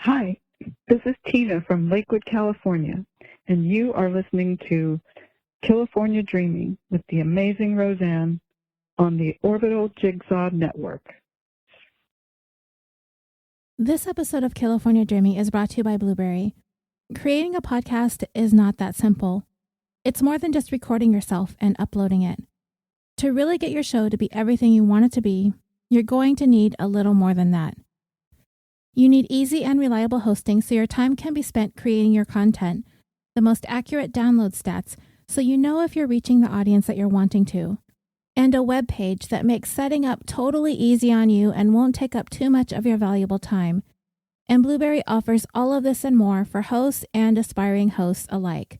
Hi, this is Tina from Lakewood, California, and you are listening to California Dreaming with the amazing Roseanne on the Orbital Jigsaw Network. This episode of California Dreaming is brought to you by BLUBRRY. Creating a podcast is not that simple. It's more than just recording yourself and uploading it. To really get your show to be everything you want it to be, you're going to need a little more than that. You need easy and reliable hosting so your time can be spent creating your content, the most accurate download stats so you know if you're reaching the audience that you're wanting to, and a web page that makes setting up totally easy on you and won't take up too much of your valuable time. And BLUBRRY offers all of this and more for hosts and aspiring hosts alike.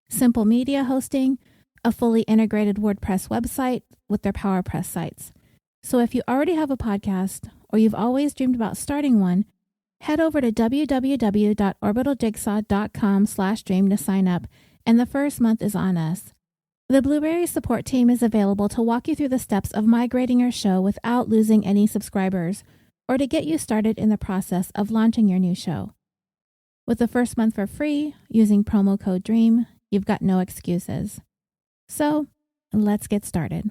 Simple media hosting, a fully integrated WordPress website with their PowerPress sites. So if you already have a podcast or you've always dreamed about starting one, head over to www.orbitaljigsaw.com/dream to sign up, and the first month is on us. The BLUBRRY support team is available to walk you through the steps of migrating your show without losing any subscribers, or to get you started in the process of launching your new show. With the first month for free, using promo code DREAM, you've got no excuses. So, let's get started.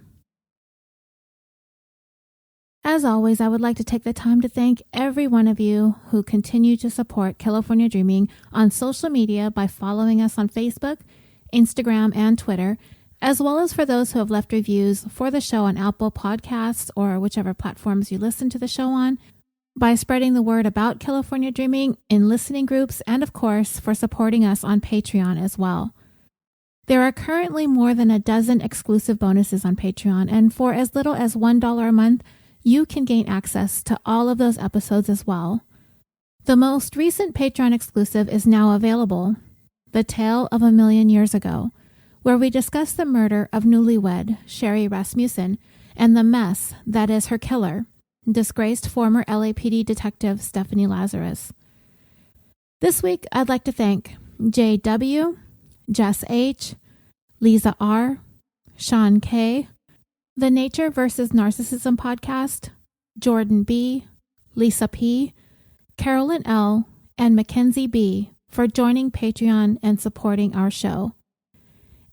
As always, I would like to take the time to thank every one of you who continue to support California Dreaming on social media by following us on Facebook, Instagram, and Twitter, as well as for those who have left reviews for the show on Apple Podcasts or whichever platforms you listen to the show on, by spreading the word about California Dreaming in listening groups, and of course, for supporting us on Patreon as well. There are currently more than a dozen exclusive bonuses on Patreon, and for as little as $1 a month, you can gain access to all of those episodes as well. The most recent Patreon exclusive is now available, The Tale of a Million Years Ago, where we discuss the murder of newlywed Sherry Rasmussen and the mess that is her killer, disgraced former LAPD detective Stephanie Lazarus. This week, I'd like to thank JW, Jess H., Lisa R., Sean K., The Nature vs. Narcissism podcast, Jordan B., Lisa P., Carolyn L., and Mackenzie B. for joining Patreon and supporting our show.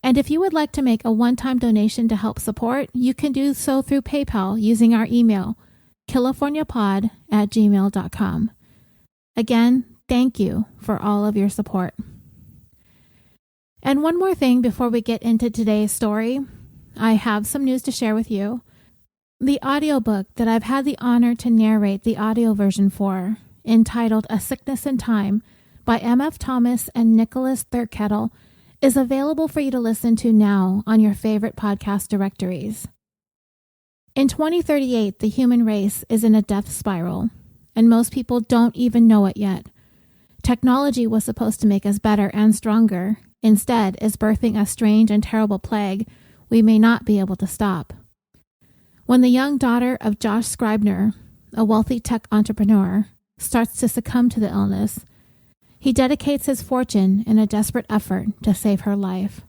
And if you would like to make a one-time donation to help support, you can do so through PayPal using our email, californiapod@gmail.com. Again, thank you for all of your support. And one more thing before we get into today's story, I have some news to share with you. The audiobook that I've had the honor to narrate the audio version for, entitled A Sickness in Time by M.F. Thomas and Nicholas Thurkettle, is available for you to listen to now on your favorite podcast directories. In 2038, the human race is in a death spiral, and most people don't even know it yet. Technology was supposed to make us better and stronger. Instead, is birthing a strange and terrible plague we may not be able to stop. When the young daughter of Josh Scribner, a wealthy tech entrepreneur, starts to succumb to the illness, he dedicates his fortune in a desperate effort to save her life.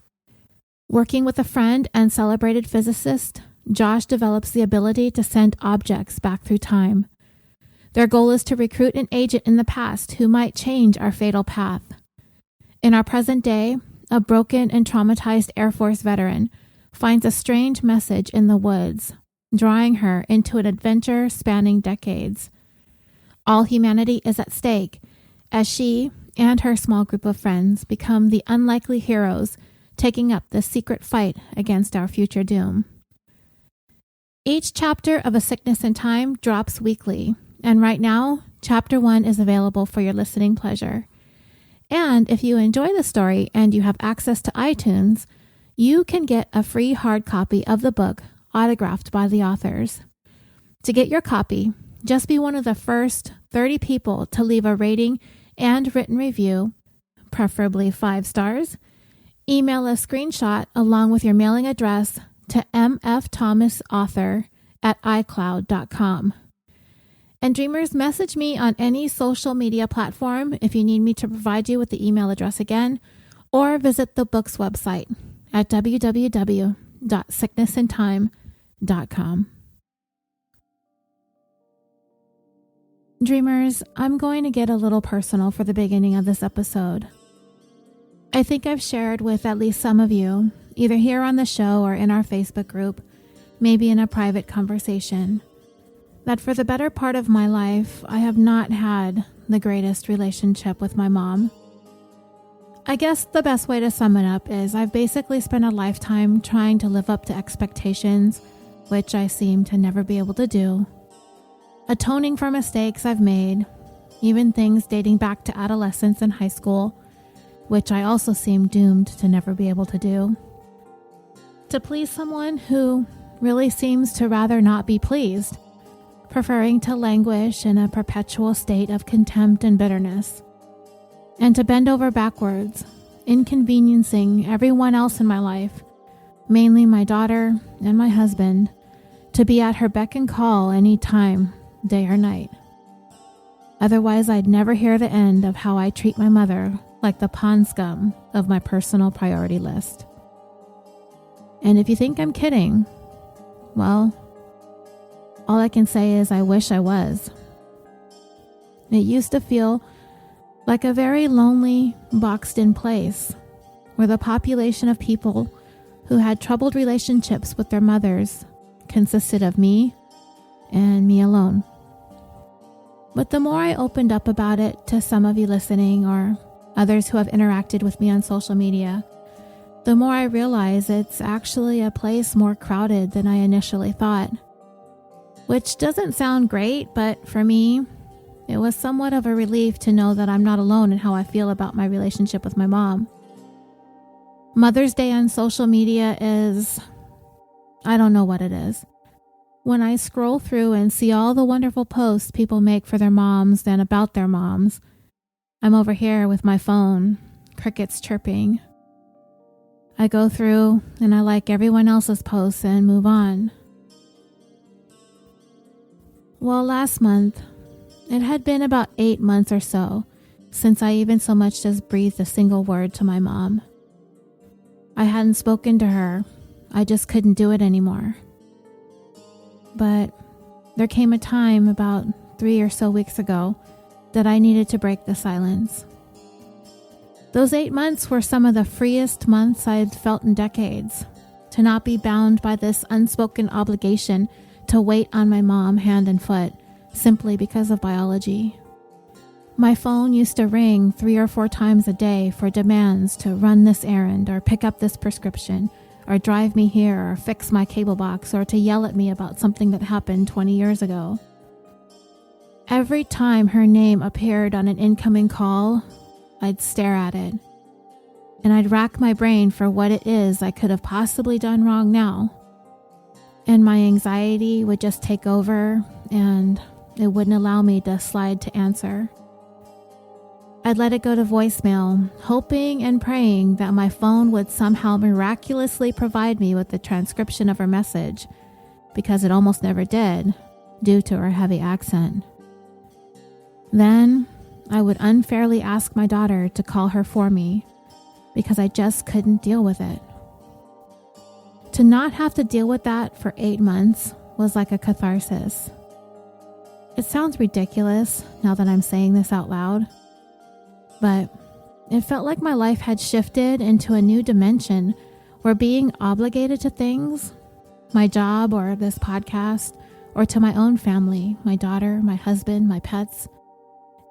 Working with a friend and celebrated physicist, Josh develops the ability to send objects back through time. Their goal is to recruit an agent in the past who might change our fatal path. In our present day, a broken and traumatized Air Force veteran finds a strange message in the woods, drawing her into an adventure spanning decades. All humanity is at stake as she and her small group of friends become the unlikely heroes taking up the secret fight against our future doom. Each chapter of A Sickness in Time drops weekly, and right now, Chapter 1 is available for your listening pleasure. And if you enjoy the story and you have access to iTunes, you can get a free hard copy of the book autographed by the authors. To get your copy, just be one of the first 30 people to leave a rating and written review, preferably 5 stars. Email a screenshot along with your mailing address to mfthomasauthor@icloud.com. And dreamers, message me on any social media platform if you need me to provide you with the email address again, or visit the book's website at www.sicknessintime.com. Dreamers, I'm going to get a little personal for the beginning of this episode. I think I've shared with at least some of you, either here on the show or in our Facebook group, maybe in a private conversation, that for the better part of my life, I have not had the greatest relationship with my mom. I guess the best way to sum it up is I've basically spent a lifetime trying to live up to expectations, which I seem to never be able to do, atoning for mistakes I've made, even things dating back to adolescence and high school, which I also seem doomed to never be able to do, to please someone who really seems to rather not be pleased, preferring to languish in a perpetual state of contempt and bitterness, and to bend over backwards, inconveniencing everyone else in my life, mainly my daughter and my husband, to be at her beck and call any time, day or night. Otherwise, I'd never hear the end of how I treat my mother like the pond scum of my personal priority list. And if you think I'm kidding, well, all I can say is I wish I was. It used to feel like a very lonely, boxed-in place where the population of people who had troubled relationships with their mothers consisted of me and me alone. But the more I opened up about it to some of you listening or others who have interacted with me on social media, the more I realize it's actually a place more crowded than I initially thought. Which doesn't sound great, but for me, it was somewhat of a relief to know that I'm not alone in how I feel about my relationship with my mom. Mother's Day on social media is, I don't know what it is. When I scroll through and see all the wonderful posts people make for their moms and about their moms, I'm over here with my phone, crickets chirping. I go through and I like everyone else's posts and move on. Well, last month, it had been about 8 months or so since I even so much as breathed a single word to my mom. I hadn't spoken to her. I just couldn't do it anymore. But there came a time about 3 or so weeks ago that I needed to break the silence. Those 8 months were some of the freest months I'd felt in decades, to not be bound by this unspoken obligation to wait on my mom hand and foot simply because of biology. My phone used to ring 3 or 4 times a day for demands to run this errand or pick up this prescription or drive me here or fix my cable box or to yell at me about something that happened 20 years ago. Every time her name appeared on an incoming call, I'd stare at it, and I'd rack my brain for what it is I could have possibly done wrong now. And my anxiety would just take over, and it wouldn't allow me to slide to answer. I'd let it go to voicemail, hoping and praying that my phone would somehow miraculously provide me with the transcription of her message, because it almost never did, due to her heavy accent. Then, I would unfairly ask my daughter to call her for me, because I just couldn't deal with it. To not have to deal with that for 8 months was like a catharsis. It sounds ridiculous now that I'm saying this out loud, but it felt like my life had shifted into a new dimension where being obligated to things, my job or this podcast, or to my own family, my daughter, my husband, my pets,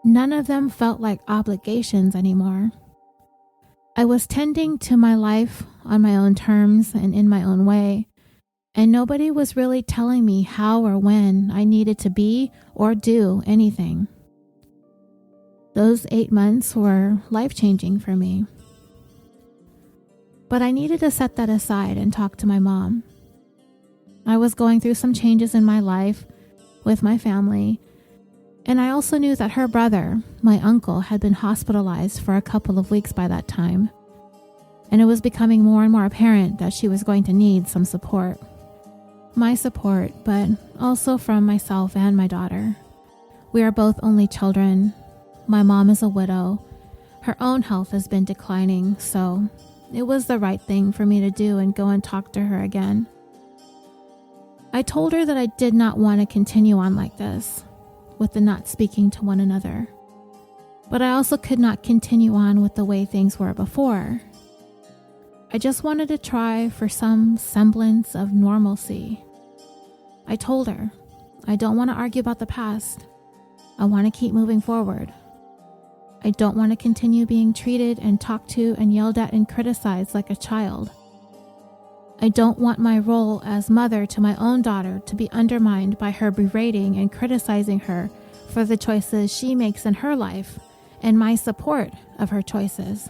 none of them felt like obligations anymore. I was tending to my life on my own terms and in my own way, and nobody was really telling me how or when I needed to be or do anything. Those 8 months were life-changing for me. But I needed to set that aside and talk to my mom. I was going through some changes in my life with my family, and I also knew that her brother, my uncle, had been hospitalized for a couple of weeks by that time, and it was becoming more and more apparent that she was going to need some support. My support, but also from myself and my daughter. We are both only children. My mom is a widow. Her own health has been declining, so it was the right thing for me to do and go and talk to her again. I told her that I did not want to continue on like this, with the not speaking to one another. But I also could not continue on with the way things were before. I just wanted to try for some semblance of normalcy. I told her, I don't want to argue about the past. I want to keep moving forward. I don't want to continue being treated and talked to and yelled at and criticized like a child. I don't want my role as mother to my own daughter to be undermined by her berating and criticizing her for the choices she makes in her life and my support of her choices.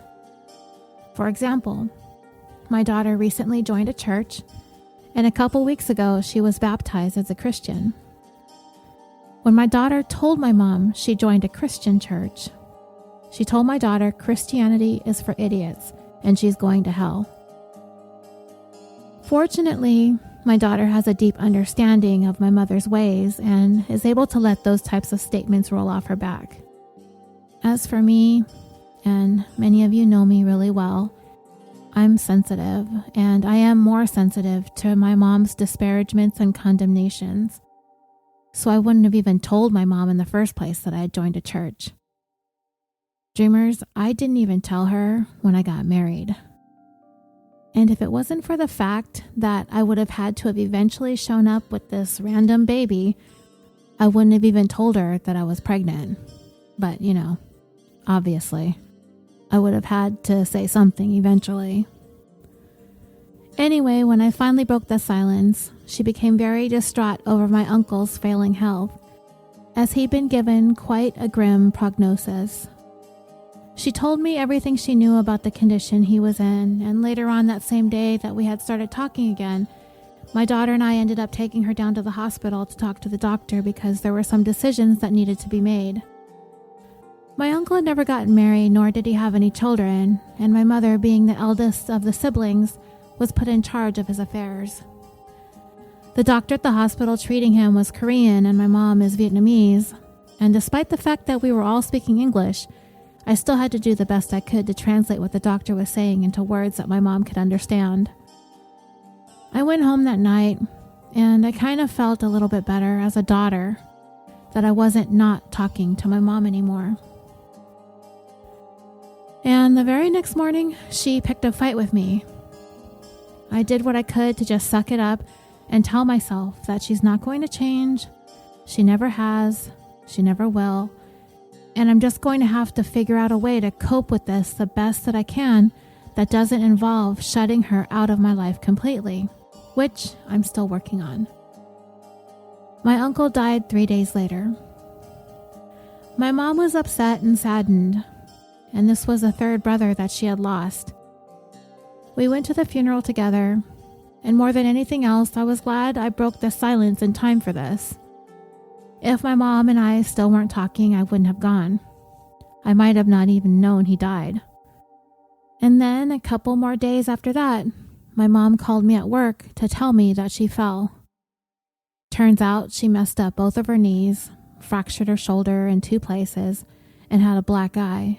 For example, my daughter recently joined a church, and a couple weeks ago she was baptized as a Christian. When my daughter told my mom she joined a Christian church, she told my daughter Christianity is for idiots and she's going to hell. Fortunately, my daughter has a deep understanding of my mother's ways and is able to let those types of statements roll off her back. As for me, and many of you know me really well, I'm sensitive, and I am more sensitive to my mom's disparagements and condemnations. So I wouldn't have even told my mom in the first place that I had joined a church. Dreamers, I didn't even tell her when I got married. And if it wasn't for the fact that I would have had to have eventually shown up with this random baby, I wouldn't have even told her that I was pregnant. But, obviously, I would have had to say something eventually. Anyway, when I finally broke the silence, she became very distraught over my uncle's failing health, as he'd been given quite a grim prognosis. She told me everything she knew about the condition he was in, and later on that same day that we had started talking again, my daughter and I ended up taking her down to the hospital to talk to the doctor because there were some decisions that needed to be made. My uncle had never gotten married, nor did he have any children, and my mother, being the eldest of the siblings, was put in charge of his affairs. The doctor at the hospital treating him was Korean and my mom is Vietnamese, and despite the fact that we were all speaking English, I still had to do the best I could to translate what the doctor was saying into words that my mom could understand. I went home that night, and I kind of felt a little bit better as a daughter that I wasn't not talking to my mom anymore. And the very next morning, she picked a fight with me. I did what I could to just suck it up and tell myself that she's not going to change, she never has, she never will, and I'm just going to have to figure out a way to cope with this the best that I can that doesn't involve shutting her out of my life completely, which I'm still working on. My uncle died 3 days later. My mom was upset and saddened, and this was the third brother that she had lost. We went to the funeral together, and more than anything else, I was glad I broke the silence in time for this. If my mom and I still weren't talking, I wouldn't have gone. I might have not even known he died. And then a couple more days after that, my mom called me at work to tell me that she fell. Turns out she messed up both of her knees, fractured her shoulder in 2 places, and had a black eye.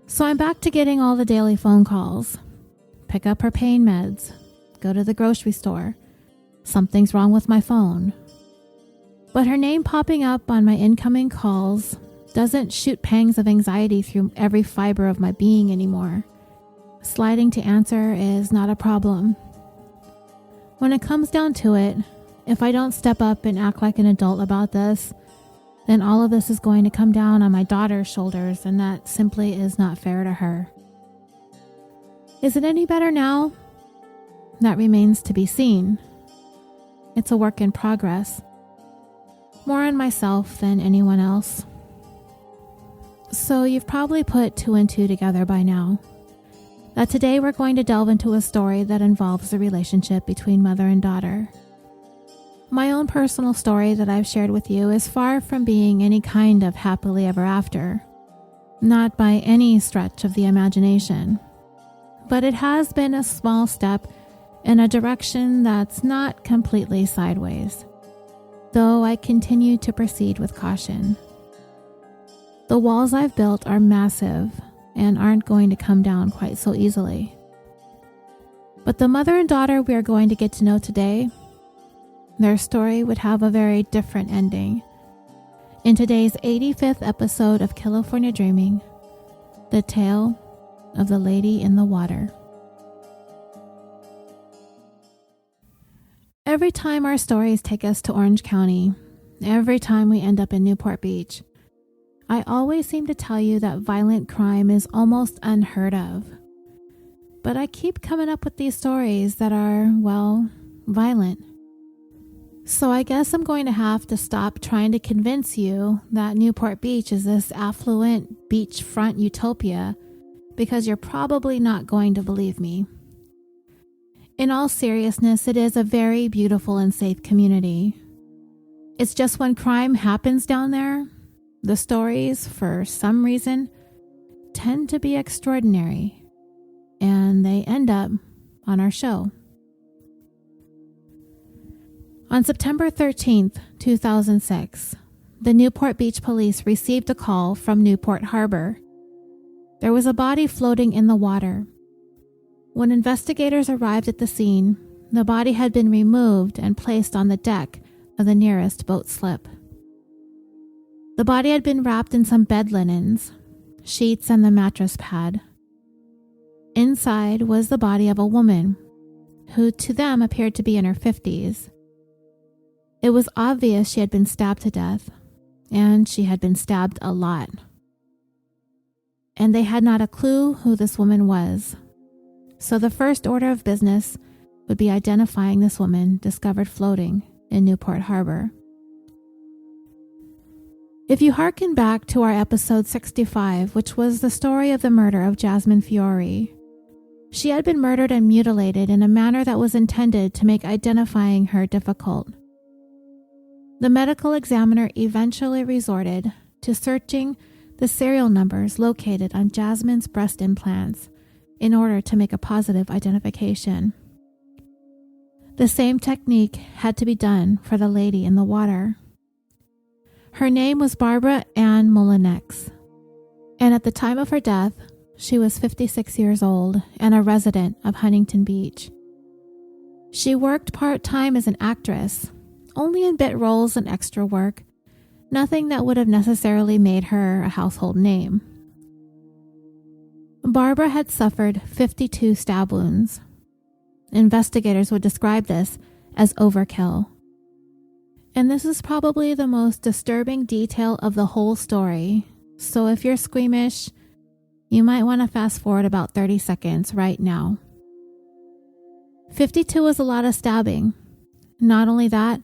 So I'm back to getting all the daily phone calls. Pick up her pain meds. Go to the grocery store. Something's wrong with my phone. But her name popping up on my incoming calls doesn't shoot pangs of anxiety through every fiber of my being anymore. Sliding to answer is not a problem. When it comes down to it, if I don't step up and act like an adult about this, then all of this is going to come down on my daughter's shoulders, and that simply is not fair to her. Is it any better now? That remains to be seen. It's a work in progress. More on myself than anyone else. So you've probably put 2 and 2 together by now. That today we're going to delve into a story that involves the relationship between mother and daughter. My own personal story that I've shared with you is far from being any kind of happily ever after. Not by any stretch of the imagination. But it has been a small step in a direction that's not completely sideways, though I continue to proceed with caution. The walls I've built are massive and aren't going to come down quite so easily. But the mother and daughter we are going to get to know today, their story would have a very different ending In today's 85th episode of California Dreaming, the tale of the lady in the water. Every time our stories take us to Orange County, every time we end up in Newport Beach, I always seem to tell you that violent crime is almost unheard of. But I keep coming up with these stories that are, well, violent. So I guess I'm going to have to stop trying to convince you that Newport Beach is this affluent beachfront utopia, because you're probably not going to believe me. In all seriousness, it is a very beautiful and safe community. It's just when crime happens down there, the stories, for some reason, tend to be extraordinary, and they end up on our show. On September 13th, 2006, the Newport Beach Police received a call from Newport Harbor. There was a body floating in the water. When investigators arrived at the scene, the body had been removed and placed on the deck of the nearest boat slip. The body had been wrapped in some bed linens, sheets, and the mattress pad. Inside was the body of a woman, who to them appeared to be in her 50s. It was obvious she had been stabbed to death, and she had been stabbed a lot. And they had not a clue who this woman was. So the first order of business would be identifying this woman discovered floating in Newport Harbor. If you hearken back to our episode 65, which was the story of the murder of Jasmine Fiore, she had been murdered and mutilated in a manner that was intended to make identifying her difficult. The medical examiner eventually resorted to searching the serial numbers located on Jasmine's breast implants in order to make a positive identification. The same technique had to be done for the lady in the water. Her name was Barbara Mullenix, and at the time of her death, she was 56 years old and a resident of Huntington Beach. She worked part-time as an actress, only in bit roles and extra work, nothing that would have necessarily made her a household name. Barbara had suffered 52 stab wounds. Investigators would describe this as overkill. And this is probably the most disturbing detail of the whole story, so if you're squeamish, you might want to fast forward about 30 seconds right now. 52 was a lot of stabbing. Not only that,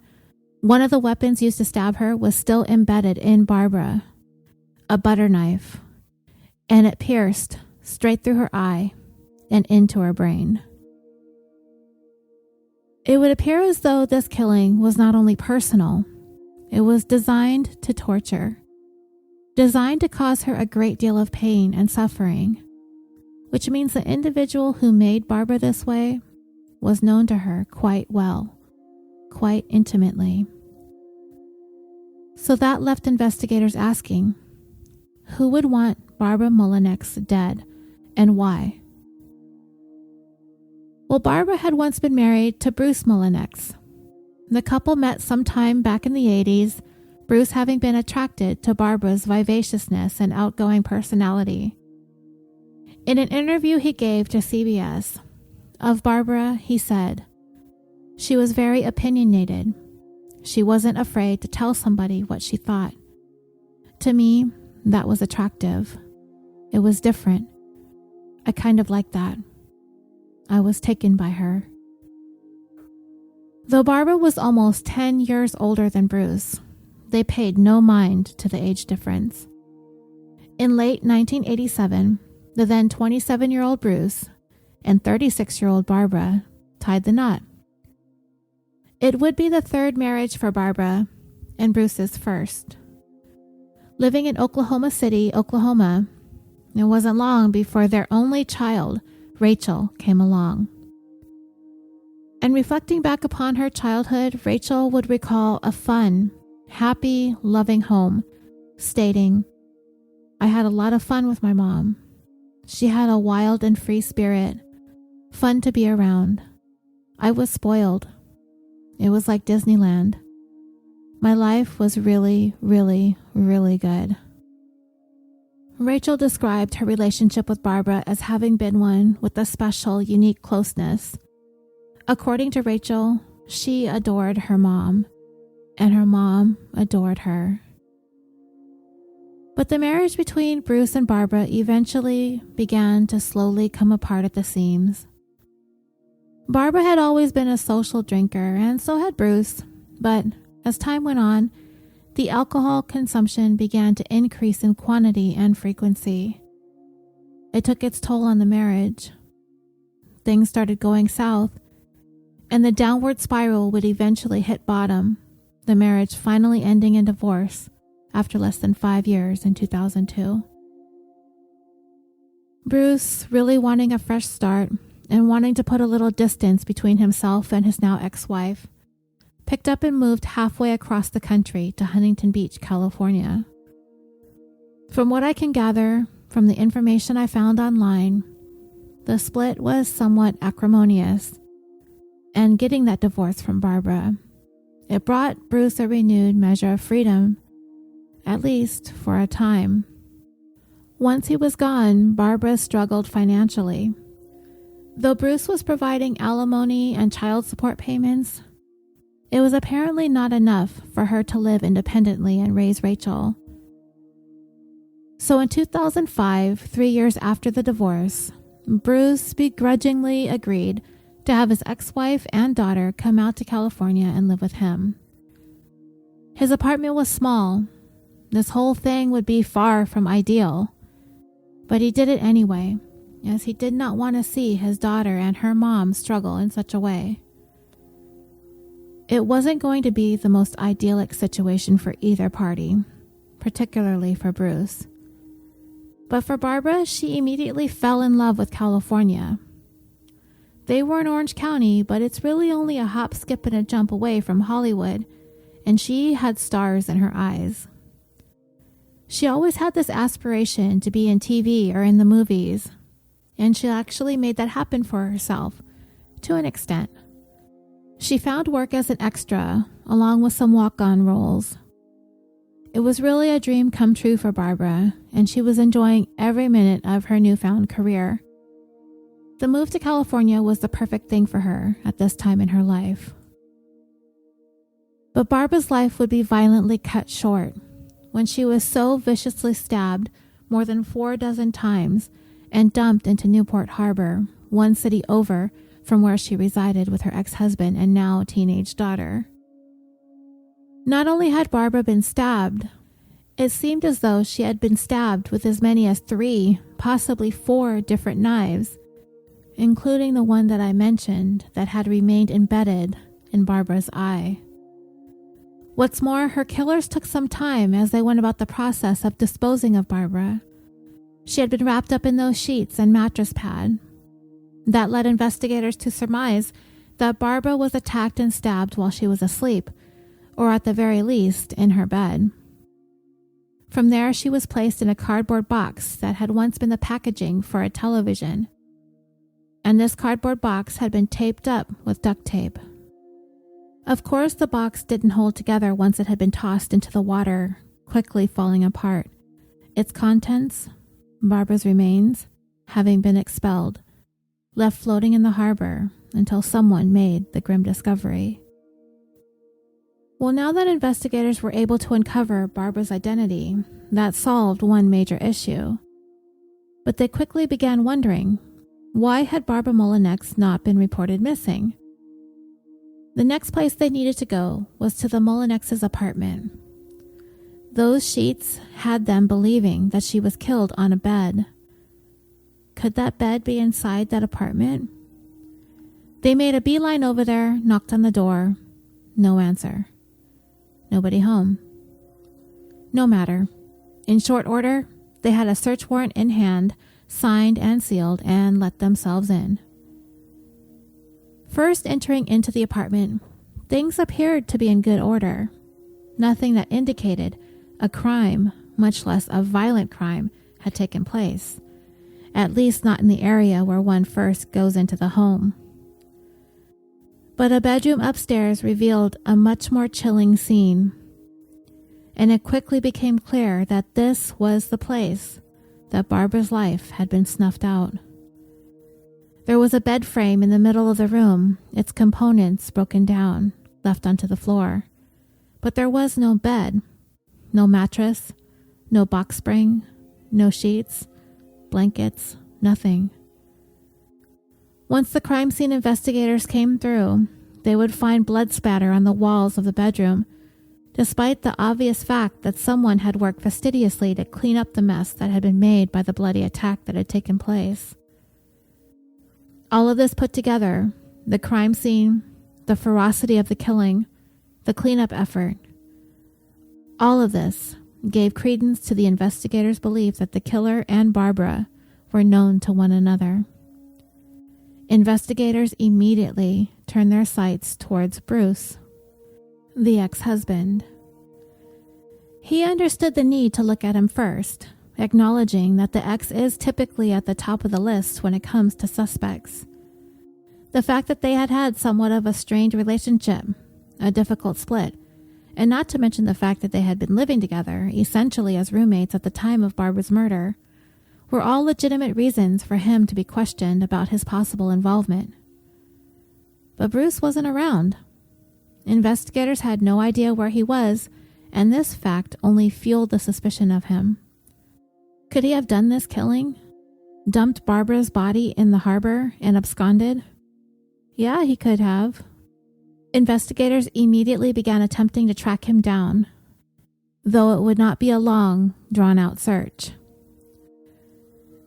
one of the weapons used to stab her was still embedded in Barbara, a butter knife, and it pierced straight through her eye and into her brain. It would appear as though this killing was not only personal, it was designed to torture, designed to cause her a great deal of pain and suffering, which means the individual who made Barbara this way was known to her quite well, quite intimately. So that left investigators asking, who would want Barbara Mullenix dead and why? Well, Barbara had once been married to Bruce Mullenix. The couple met sometime back in the 80s, Bruce having been attracted to Barbara's vivaciousness and outgoing personality. In an interview he gave to CBS, of Barbara, he said, "She was very opinionated. She wasn't afraid to tell somebody what she thought. To me, that was attractive. It was different. I kind of liked that. I was taken by her." Though Barbara was almost 10 years older than Bruce, they paid no mind to the age difference. In late 1987, the then 27-year-old Bruce and 36-year-old Barbara tied the knot. It would be the third marriage for Barbara and Bruce's first. Living in Oklahoma City, Oklahoma, it wasn't long before their only child, Rachael, came along. And reflecting back upon her childhood, Rachael would recall a fun, happy, loving home, stating, "I had a lot of fun with my mom. She had a wild and free spirit, fun to be around. I was spoiled. It was like Disneyland. My life was really, really, really good. Rachael described her relationship with Barbara as having been one with a special, unique closeness. According to Rachael, she adored her mom, and her mom adored her. But the marriage between Bruce and Barbara eventually began to slowly come apart at the seams. Barbara had always been a social drinker, and so had Bruce, but as time went on, the alcohol consumption began to increase in quantity and frequency. It took its toll on the marriage. Things started going south, and the downward spiral would eventually hit bottom, the marriage finally ending in divorce after less than 5 years in 2002. Bruce, really wanting a fresh start and wanting to put a little distance between himself and his now ex-wife, picked up and moved halfway across the country to Huntington Beach, California. From what I can gather from the information I found online, the split was somewhat acrimonious, and getting that divorce from Barbara, it brought Bruce a renewed measure of freedom, at least for a time. Once he was gone, Barbara struggled financially. Though Bruce was providing alimony and child support payments, it was apparently not enough for her to live independently and raise Rachael. So in 2005, 3 years after the divorce, Bruce begrudgingly agreed to have his ex-wife and daughter come out to California and live with him. His apartment was small. This whole thing would be far from ideal, but he did it anyway, as he did not want to see his daughter and her mom struggle in such a way. It wasn't going to be the most idyllic situation for either party, particularly for Bruce. But for Barbara, she immediately fell in love with California. They were in Orange County, but it's really only a hop, skip, and a jump away from Hollywood, and she had stars in her eyes. She always had this aspiration to be in TV or in the movies, and she actually made that happen for herself, to an extent. She found work as an extra, along with some walk-on roles. It was really a dream come true for Barbara, and she was enjoying every minute of her newfound career. The move to California was the perfect thing for her at this time in her life. But Barbara's life would be violently cut short when she was so viciously stabbed more than 4 dozen times and dumped into Newport Harbor, one city over from where she resided with her ex-husband and now teenage daughter. Not only had Barbara been stabbed, it seemed as though she had been stabbed with as many as 3, possibly 4 different knives, including the one that I mentioned that had remained embedded in Barbara's eye. What's more, her killers took some time as they went about the process of disposing of Barbara. She had been wrapped up in those sheets and mattress pad. That led investigators to surmise that Barbara was attacked and stabbed while she was asleep, or at the very least, in her bed. From there, she was placed in a cardboard box that had once been the packaging for a television, and this cardboard box had been taped up with duct tape. Of course, the box didn't hold together once it had been tossed into the water, quickly falling apart. Its contents, Barbara's remains, having been expelled, left floating in the harbor until someone made the grim discovery. Well, now that investigators were able to uncover Barbara's identity, that solved one major issue. But they quickly began wondering, why had Barbara Mullenix not been reported missing? The next place they needed to go was to the Mullenix's apartment. Those sheets had them believing that she was killed on a bed. Could that bed be inside that apartment? They made a beeline over there, knocked on the door. No answer. Nobody home. No matter. In short order, they had a search warrant in hand, signed and sealed, and let themselves in. First entering into the apartment, things appeared to be in good order. Nothing that indicated a crime, much less a violent crime, had taken place. At least not in the area where one first goes into the home. But a bedroom upstairs revealed a much more chilling scene. and it quickly became clear that this was the place that Barbara's life had been snuffed out. There was a bed frame in the middle of the room, its components broken down, left onto the floor. But there was no bed, no mattress, no box spring, no sheets, blankets, nothing. Once the crime scene investigators came through, they would find blood spatter on the walls of the bedroom, despite the obvious fact that someone had worked fastidiously to clean up the mess that had been made by the bloody attack that had taken place. All of this put together, the crime scene, the ferocity of the killing, the cleanup effort, all of this gave credence to the investigators' belief that the killer and Barbara were known to one another. Investigators immediately turned their sights towards Bruce, the ex-husband. He understood the need to look at him first, acknowledging that the ex is typically at the top of the list when it comes to suspects. The fact that they had had somewhat of a strained relationship, a difficult split, and not to mention the fact that they had been living together, essentially as roommates at the time of Barbara's murder, were all legitimate reasons for him to be questioned about his possible involvement. But Bruce wasn't around. Investigators had no idea where he was, and this fact only fueled the suspicion of him. Could he have done this killing? Dumped Barbara's body in the harbor and absconded? Yeah, he could have. Investigators immediately began attempting to track him down, though it would not be a long, drawn-out search.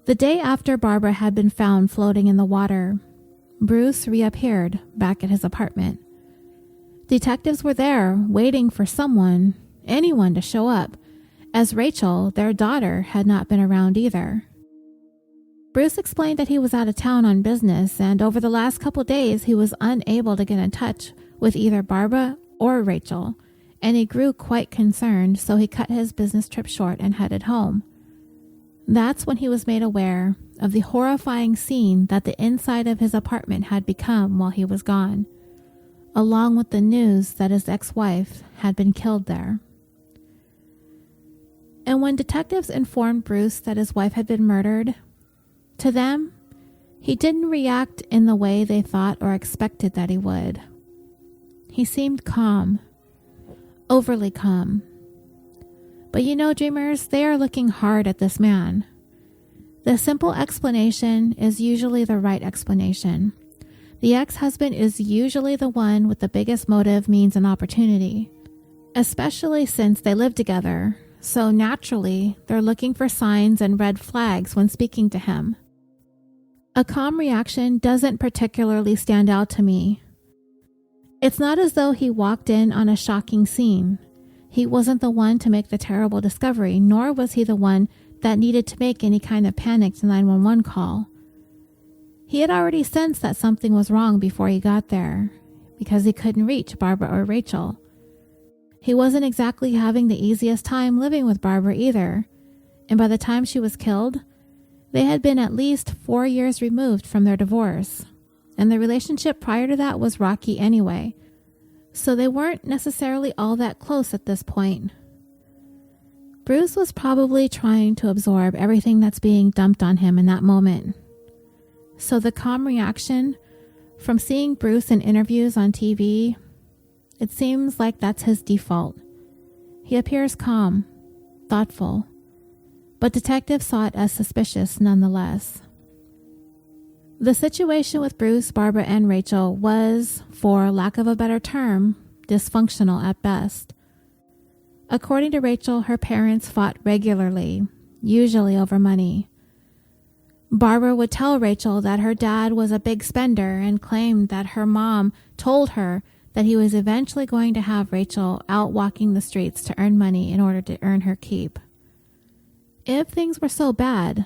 The day after Barbara had been found floating in the water, Bruce reappeared back at his apartment. Detectives were there waiting for anyone to show up, as Rachael, their daughter, had not been around either. Bruce explained that he was out of town on business, and over the last couple days he was unable to get in touch with either Barbara or Rachael, and he grew quite concerned, so he cut his business trip short and headed home. That's when he was made aware of the horrifying scene that the inside of his apartment had become while he was gone, along with the news that his ex-wife had been killed there. And when detectives informed Bruce that his wife had been murdered, to them, he didn't react in the way they thought or expected that he would. He seemed calm, overly calm. But you know, dreamers, they are looking hard at this man. The simple explanation is usually the right explanation. The ex-husband is usually the one with the biggest motive, means, and opportunity, especially since they live together. So naturally, they're looking for signs and red flags when speaking to him. A calm reaction doesn't particularly stand out to me. It's not as though he walked in on a shocking scene. He wasn't the one to make the terrible discovery, nor was he the one that needed to make any kind of panicked 911 call. He had already sensed that something was wrong before he got there, because he couldn't reach Barbara or Rachael. He wasn't exactly having the easiest time living with Barbara either, and by the time she was killed, they had been at least 4 years removed from their divorce, and the relationship prior to that was rocky anyway, so they weren't necessarily all that close at this point. Bruce was probably trying to absorb everything that's being dumped on him in that moment. So the calm reaction from seeing Bruce in interviews on TV, it seems like that's his default. He appears calm, thoughtful, but detectives saw it as suspicious nonetheless. The situation with Bruce, Barbara, and Rachael was, for lack of a better term, dysfunctional at best. According to Rachael, her parents fought regularly, usually over money. Barbara would tell Rachael that her dad was a big spender and claimed that her mom told her that he was eventually going to have Rachael out walking the streets to earn money in order to earn her keep. If things were so bad,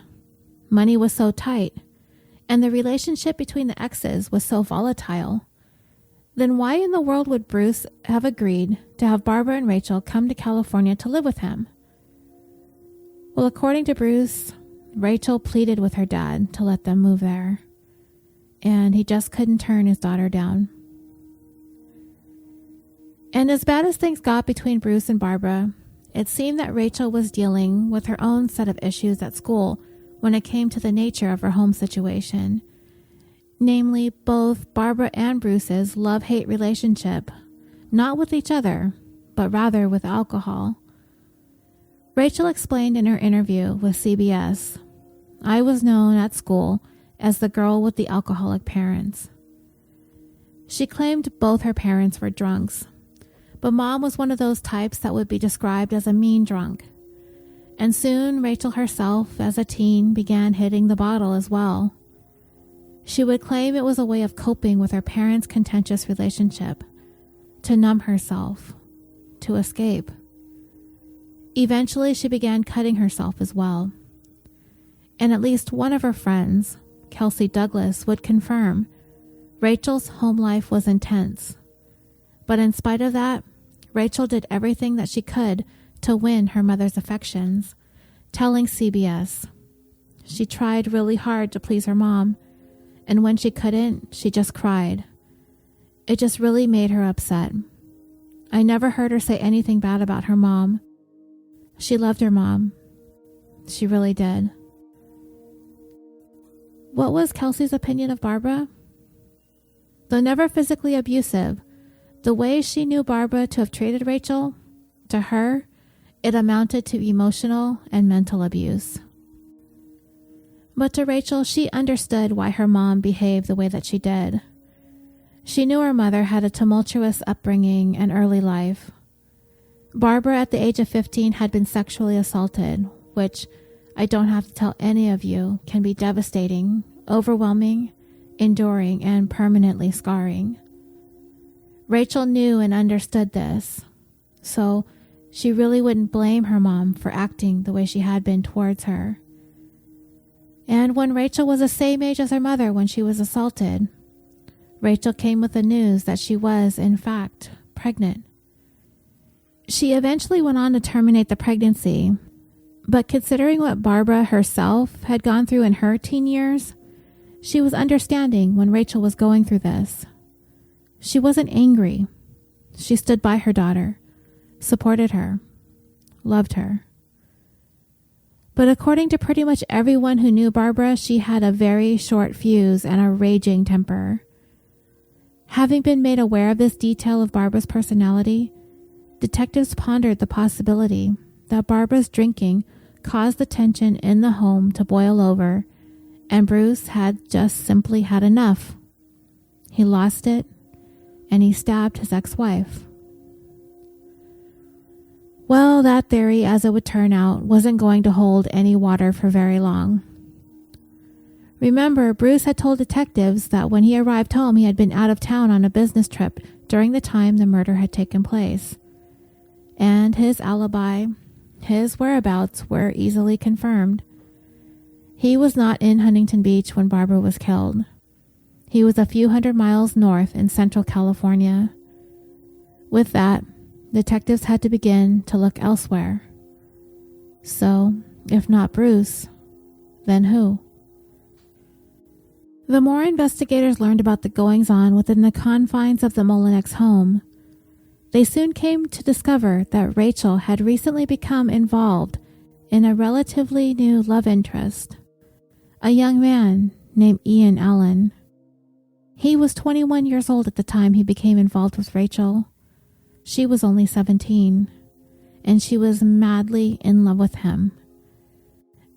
money was so tight, and the relationship between the exes was so volatile, then why in the world would Bruce have agreed to have Barbara and Rachael come to California to live with him? Well, according to Bruce, Rachael pleaded with her dad to let them move there, and he just couldn't turn his daughter down. And as bad as things got between Bruce and Barbara, it seemed that Rachael was dealing with her own set of issues at school when it came to the nature of her home situation, namely both Barbara and Bruce's love-hate relationship, not with each other, but rather with alcohol. Rachael explained in her interview with CBS, "I was known at school as the girl with the alcoholic parents." She claimed both her parents were drunks, but Mom was one of those types that would be described as a mean drunk. And soon Rachael herself, as a teen, began hitting the bottle as well. She would claim it was a way of coping with her parents' contentious relationship, to numb herself, to escape. Eventually, she began cutting herself as well. And at least one of her friends, Kelsey Douglas, would confirm Rachael's home life was intense. But in spite of that, Rachael did everything that she could to win her mother's affections, telling CBS she tried really hard to please her mom, and when she couldn't, she just cried. It just really made her upset. I never heard her say anything bad about her mom. She loved her mom. She really did. What was Kelsey's opinion of Barbara? Though never physically abusive, the way she knew Barbara to have treated Rachael, to her, it amounted to emotional and mental abuse. But to Rachael, she understood why her mom behaved the way that she did. She knew her mother had a tumultuous upbringing and early life. Barbara, at the age of 15, had been sexually assaulted, which I don't have to tell any of you can be devastating, overwhelming, enduring, and permanently scarring. Rachael knew and understood this, so she really wouldn't blame her mom for acting the way she had been towards her. And when Rachael was the same age as her mother when she was assaulted, Rachael came with the news that she was, in fact, pregnant. She eventually went on to terminate the pregnancy, but considering what Barbara herself had gone through in her teen years, she was understanding when Rachael was going through this. She wasn't angry. She stood by her daughter, supported her, loved her. But according to pretty much everyone who knew Barbara, she had a very short fuse and a raging temper. Having been made aware of this detail of Barbara's personality, detectives pondered the possibility that Barbara's drinking caused the tension in the home to boil over, and Bruce had just simply had enough. He lost it, and he stabbed his ex-wife. Well, that theory, as it would turn out, wasn't going to hold any water for very long. Remember, Bruce had told detectives that when he arrived home, he had been out of town on a business trip during the time the murder had taken place. And his alibi, his whereabouts, were easily confirmed. He was not in Huntington Beach when Barbara was killed. He was a few hundred miles north in central California. With that, detectives had to begin to look elsewhere. So, if not Bruce, then who? The more investigators learned about the goings-on within the confines of the Mullenix home, they soon came to discover that Rachael had recently become involved in a relatively new love interest, a young man named Ian Allen. He was 21 years old at the time he became involved with Rachael. She was only 17, and she was madly in love with him.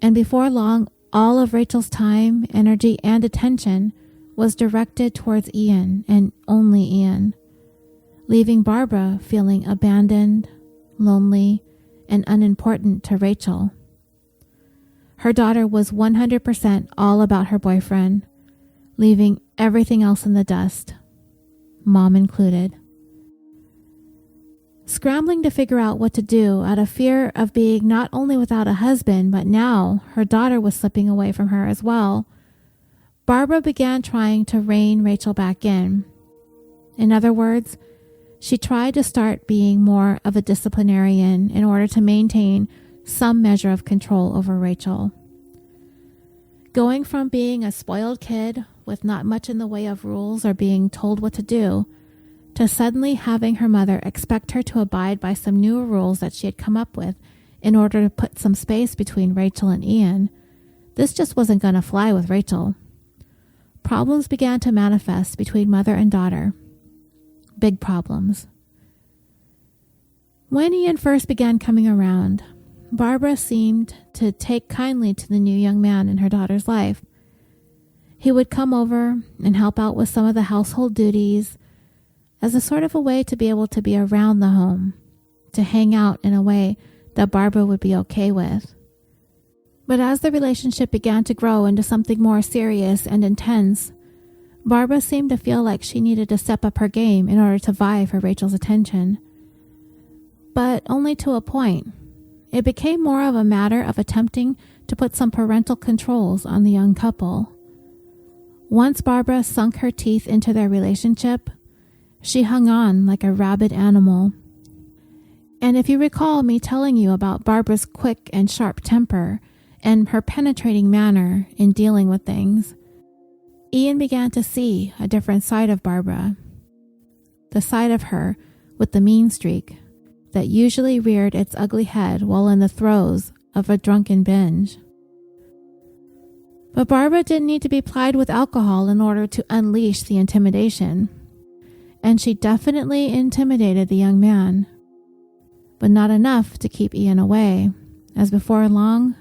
And before long, all of Rachael's time, energy, and attention was directed towards Ian and only Ian, leaving Barbara feeling abandoned, lonely, and unimportant to Rachael. Her daughter was 100% all about her boyfriend, leaving everything else in the dust, Mom included. Scrambling to figure out what to do out of fear of being not only without a husband, but now her daughter was slipping away from her as well, Barbara began trying to rein Rachael back in. In other words, she tried to start being more of a disciplinarian in order to maintain some measure of control over Rachael. Going from being a spoiled kid with not much in the way of rules or being told what to do, to suddenly having her mother expect her to abide by some new rules that she had come up with in order to put some space between Rachael and Ian, this just wasn't going to fly with Rachael. Problems began to manifest between mother and daughter. Big problems. When Ian first began coming around, Barbara seemed to take kindly to the new young man in her daughter's life. He would come over and help out with some of the household duties as a sort of a way to be able to be around the home, to hang out in a way that Barbara would be okay with. But as the relationship began to grow into something more serious and intense, Barbara seemed to feel like she needed to step up her game in order to vie for Rachael's attention. But only to a point. It became more of a matter of attempting to put some parental controls on the young couple. Once Barbara sunk her teeth into their relationship, she hung on like a rabid animal. And if you recall me telling you about Barbara's quick and sharp temper and her penetrating manner in dealing with things, Ian began to see a different side of Barbara. The side of her with the mean streak that usually reared its ugly head while in the throes of a drunken binge. But Barbara didn't need to be plied with alcohol in order to unleash the intimidation. And she definitely intimidated the young man. But not enough to keep Ian away, as before long,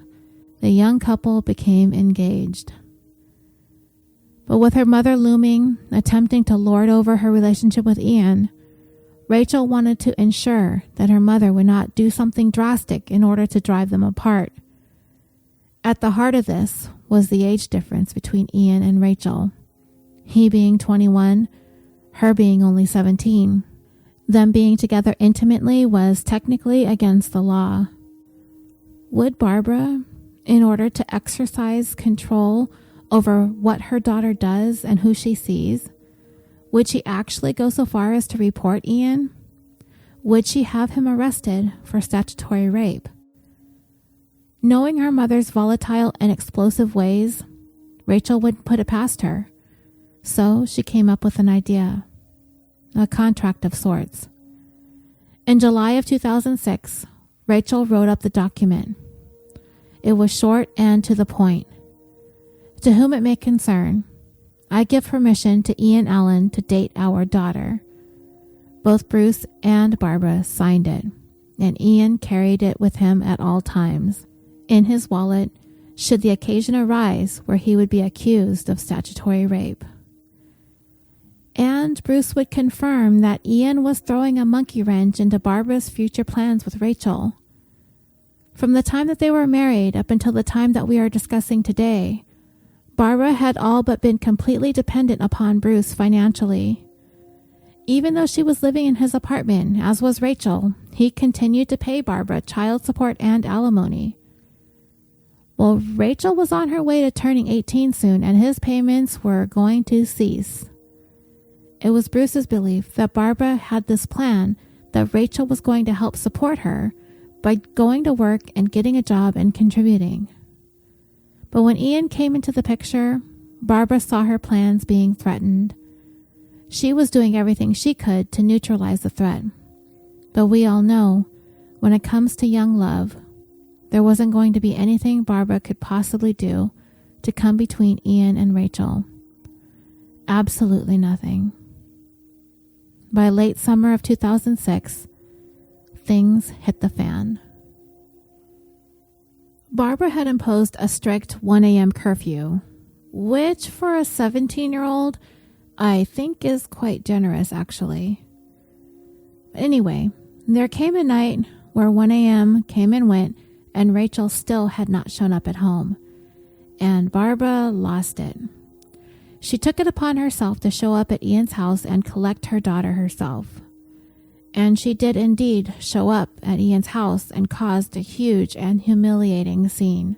the young couple became engaged. But with her mother looming, attempting to lord over her relationship with Ian, Rachael wanted to ensure that her mother would not do something drastic in order to drive them apart. At the heart of this was the age difference between Ian and Rachael. He being 21, her being only 17. Them being together intimately was technically against the law. Would Barbara, in order to exercise control over what her daughter does and who she sees, would she actually go so far as to report Ian? Would she have him arrested for statutory rape? Knowing her mother's volatile and explosive ways, Rachael wouldn't put it past her. So she came up with an idea. A contract of sorts. In July of 2006, Rachael wrote up the document. It was short and to the point. To whom it may concern, I give permission to Ian Allen to date our daughter. Both Bruce and Barbara signed it, and Ian carried it with him at all times, in his wallet, should the occasion arise where he would be accused of statutory rape. And Bruce would confirm that Ian was throwing a monkey wrench into Barbara's future plans with Rachael. From the time that they were married up until the time that we are discussing today, Barbara had all but been completely dependent upon Bruce financially. Even though she was living in his apartment, as was Rachael, he continued to pay Barbara child support and alimony. Well, Rachael was on her way to turning 18 soon, and his payments were going to cease. It was Bruce's belief that Barbara had this plan that Rachael was going to help support her by going to work and getting a job and contributing. But when Ian came into the picture, Barbara saw her plans being threatened. She was doing everything she could to neutralize the threat. But we all know, when it comes to young love, there wasn't going to be anything Barbara could possibly do to come between Ian and Rachael. Absolutely nothing. By late summer of 2006, things hit the fan. Barbara had imposed a strict 1 a.m. curfew, which for a 17-year-old, I think is quite generous, actually. Anyway, there came a night where 1 a.m. came and went, and Rachael still had not shown up at home, and Barbara lost it. She took it upon herself to show up at Ian's house and collect her daughter herself. And she did indeed show up at Ian's house and caused a huge and humiliating scene.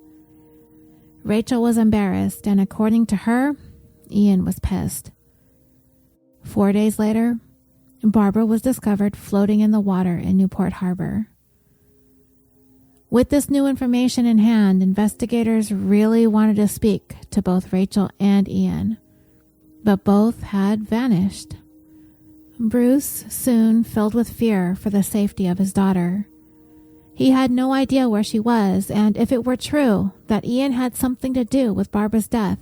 Rachael was embarrassed, and according to her, Ian was pissed. 4 days later, Barbara was discovered floating in the water in Newport Harbor. With this new information in hand, investigators really wanted to speak to both Rachael and Ian, but both had vanished. Bruce soon filled with fear for the safety of his daughter. He had no idea where she was, and if it were true that Ian had something to do with Barbara's death,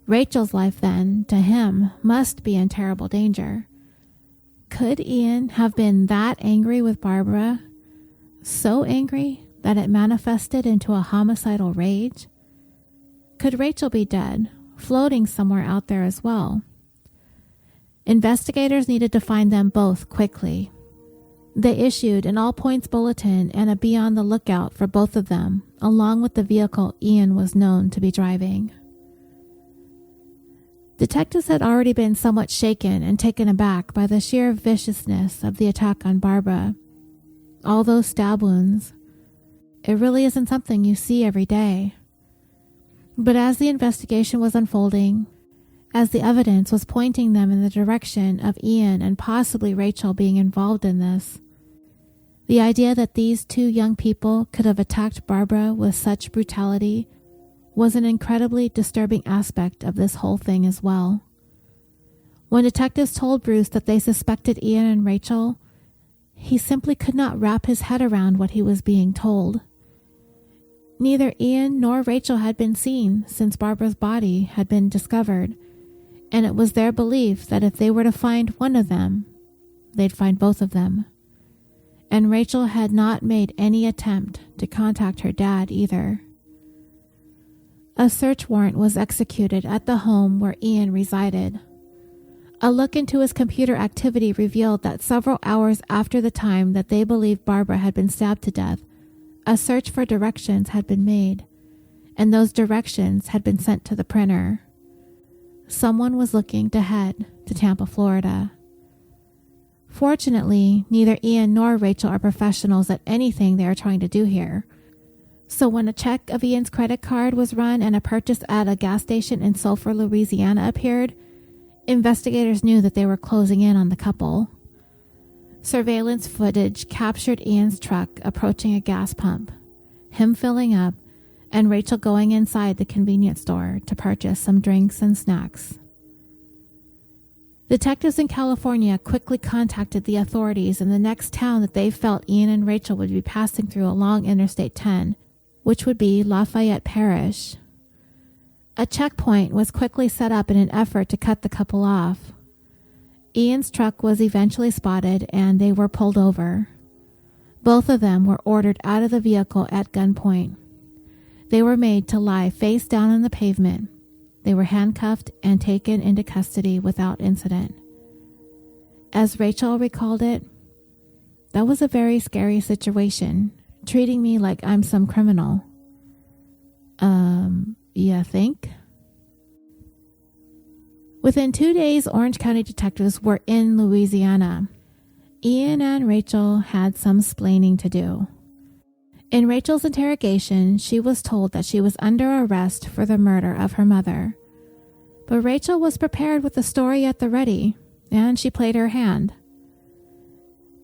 Rachel's life then, to him, must be in terrible danger. Could Ian have been that angry with Barbara? So angry that it manifested into a homicidal rage? Could Rachael be dead, floating somewhere out there as well? Investigators needed to find them both quickly. They issued an all-points bulletin and a be on the lookout for both of them, along with the vehicle Ian was known to be driving. Detectives had already been somewhat shaken and taken aback by the sheer viciousness of the attack on Barbara. All those stab wounds. It really isn't something you see every day. But as the investigation was unfolding, as the evidence was pointing them in the direction of Ian and possibly Rachael being involved in this, the idea that these two young people could have attacked Barbara with such brutality was an incredibly disturbing aspect of this whole thing as well. When detectives told Bruce that they suspected Ian and Rachael, he simply could not wrap his head around what he was being told. Neither Ian nor Rachael had been seen since Barbara's body had been discovered, and it was their belief that if they were to find one of them, they'd find both of them. And Rachael had not made any attempt to contact her dad either. A search warrant was executed at the home where Ian resided. A look into his computer activity revealed that several hours after the time that they believed Barbara had been stabbed to death, a search for directions had been made, and those directions had been sent to the printer. Someone was looking to head to Tampa, Florida. Fortunately, neither Ian nor Rachael are professionals at anything they are trying to do here. So when a check of Ian's credit card was run and a purchase at a gas station in Sulphur, Louisiana appeared, investigators knew that they were closing in on the couple. Surveillance footage captured Ian's truck approaching a gas pump, him filling up, and Rachael going inside the convenience store to purchase some drinks and snacks. Detectives in California quickly contacted the authorities in the next town that they felt Ian and Rachael would be passing through along Interstate 10, which would be Lafayette Parish. A checkpoint was quickly set up in an effort to cut the couple off. Ian's truck was eventually spotted and they were pulled over. Both of them were ordered out of the vehicle at gunpoint. They were made to lie face down on the pavement. They were handcuffed and taken into custody without incident. As Rachael recalled it, that was a very scary situation, treating me like I'm some criminal. You think? Within 2 days, Orange County detectives were in Louisiana. Ian and Rachael had some splaining to do. In Rachel's interrogation, she was told that she was under arrest for the murder of her mother. But Rachael was prepared with the story at the ready, and she played her hand.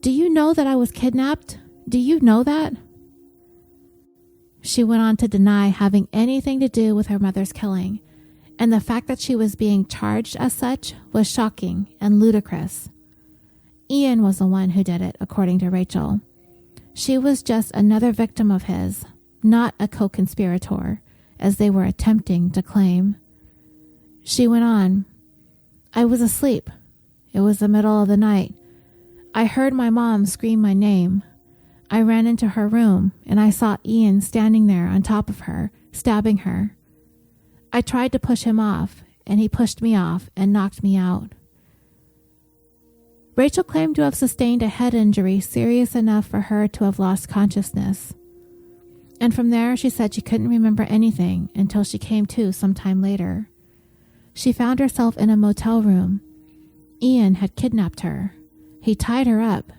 "Do you know that I was kidnapped? Do you know that?" She went on to deny having anything to do with her mother's killing, and the fact that she was being charged as such was shocking and ludicrous. Ian was the one who did it, according to Rachael. She was just another victim of his, not a co-conspirator, as they were attempting to claim. She went on, "I was asleep. It was the middle of the night. I heard my mom scream my name. I ran into her room and I saw Ian standing there on top of her, stabbing her. I tried to push him off and he pushed me off and knocked me out." Rachael claimed to have sustained a head injury serious enough for her to have lost consciousness. And from there, she said she couldn't remember anything until she came to sometime later. She found herself in a motel room. Ian had kidnapped her. He tied her up,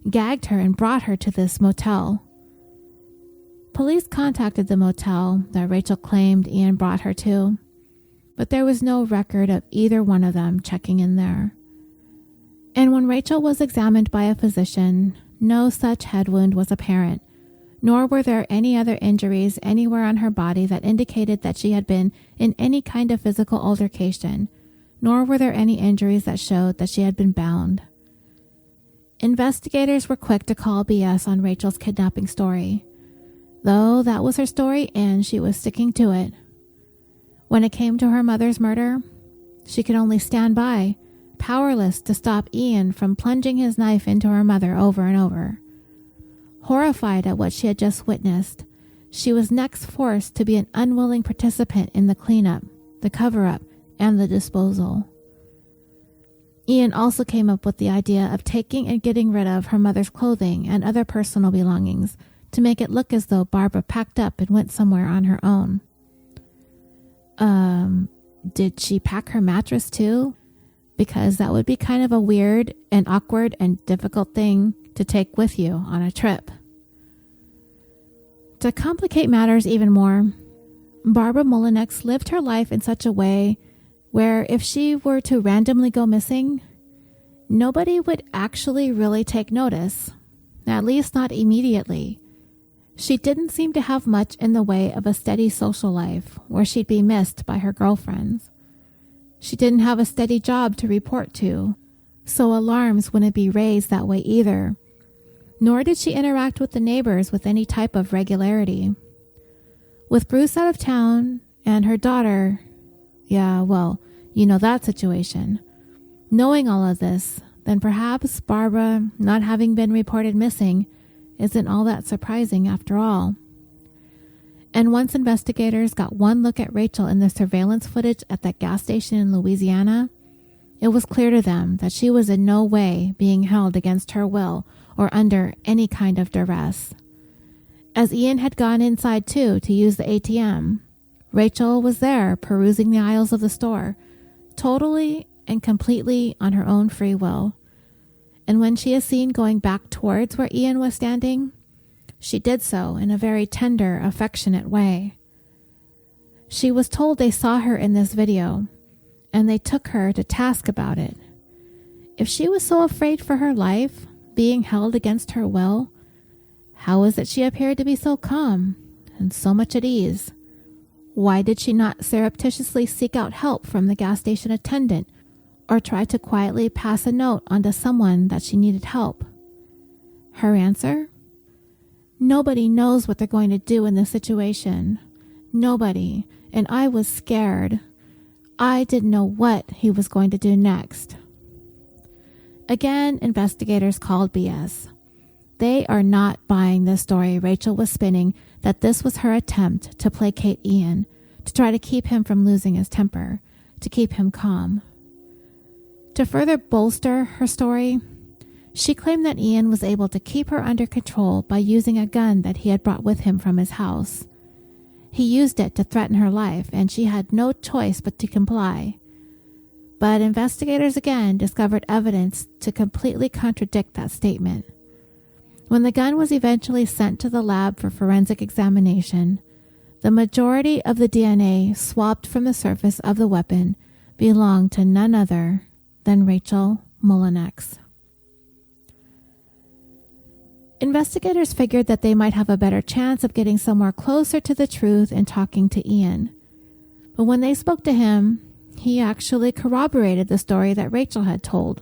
gagged her, and brought her to this motel. Police contacted the motel that Rachael claimed Ian brought her to, but there was no record of either one of them checking in there. And when Rachael was examined by a physician, no such head wound was apparent, nor were there any other injuries anywhere on her body that indicated that she had been in any kind of physical altercation, nor were there any injuries that showed that she had been bound. Investigators were quick to call BS on Rachael's kidnapping story. Though that was her story and she was sticking to it. When it came to her mother's murder, she could only stand by, powerless to stop Ian from plunging his knife into her mother over and over. Horrified at what she had just witnessed, she was next forced to be an unwilling participant in the cleanup, the cover-up, and the disposal. Ian also came up with the idea of taking and getting rid of her mother's clothing and other personal belongings to make it look as though Barbara packed up and went somewhere on her own. Did she pack her mattress too? Because that would be kind of a weird and awkward and difficult thing to take with you on a trip. To complicate matters even more, Barbara Mullenix lived her life in such a way where if she were to randomly go missing, nobody would actually really take notice, at least not immediately. She didn't seem to have much in the way of a steady social life where she'd be missed by her girlfriends. She didn't have a steady job to report to, so alarms wouldn't be raised that way either, nor did she interact with the neighbors with any type of regularity. With Bruce out of town and her daughter, that situation. Knowing all of this, then perhaps Barbara not having been reported missing isn't all that surprising after all. And once investigators got one look at Rachael in the surveillance footage at that gas station in Louisiana, it was clear to them that she was in no way being held against her will or under any kind of duress. As Ian had gone inside too to use the ATM, Rachael was there perusing the aisles of the store, totally and completely on her own free will. And when she is seen going back towards where Ian was standing, she did so in a very tender, affectionate way. She was told they saw her in this video, and they took her to task about it. If she was so afraid for her life, being held against her will, how is it she appeared to be so calm and so much at ease? Why did she not surreptitiously seek out help from the gas station attendant or try to quietly pass a note on to someone that she needed help? Her answer? Nobody knows what they're going to do in this situation. Nobody. And I was scared. I didn't know what he was going to do next. Again, investigators called BS. They are not buying the story Rachael was spinning that this was her attempt to placate Ian, to try to keep him from losing his temper, to keep him calm. To further bolster her story, she claimed that Ian was able to keep her under control by using a gun that he had brought with him from his house. He used it to threaten her life, and she had no choice but to comply. But investigators again discovered evidence to completely contradict that statement. When the gun was eventually sent to the lab for forensic examination, the majority of the DNA swabbed from the surface of the weapon belonged to none other than Rachael Mullenix. Investigators figured that they might have a better chance of getting somewhere closer to the truth in talking to Ian. But when they spoke to him, he actually corroborated the story that Rachael had told,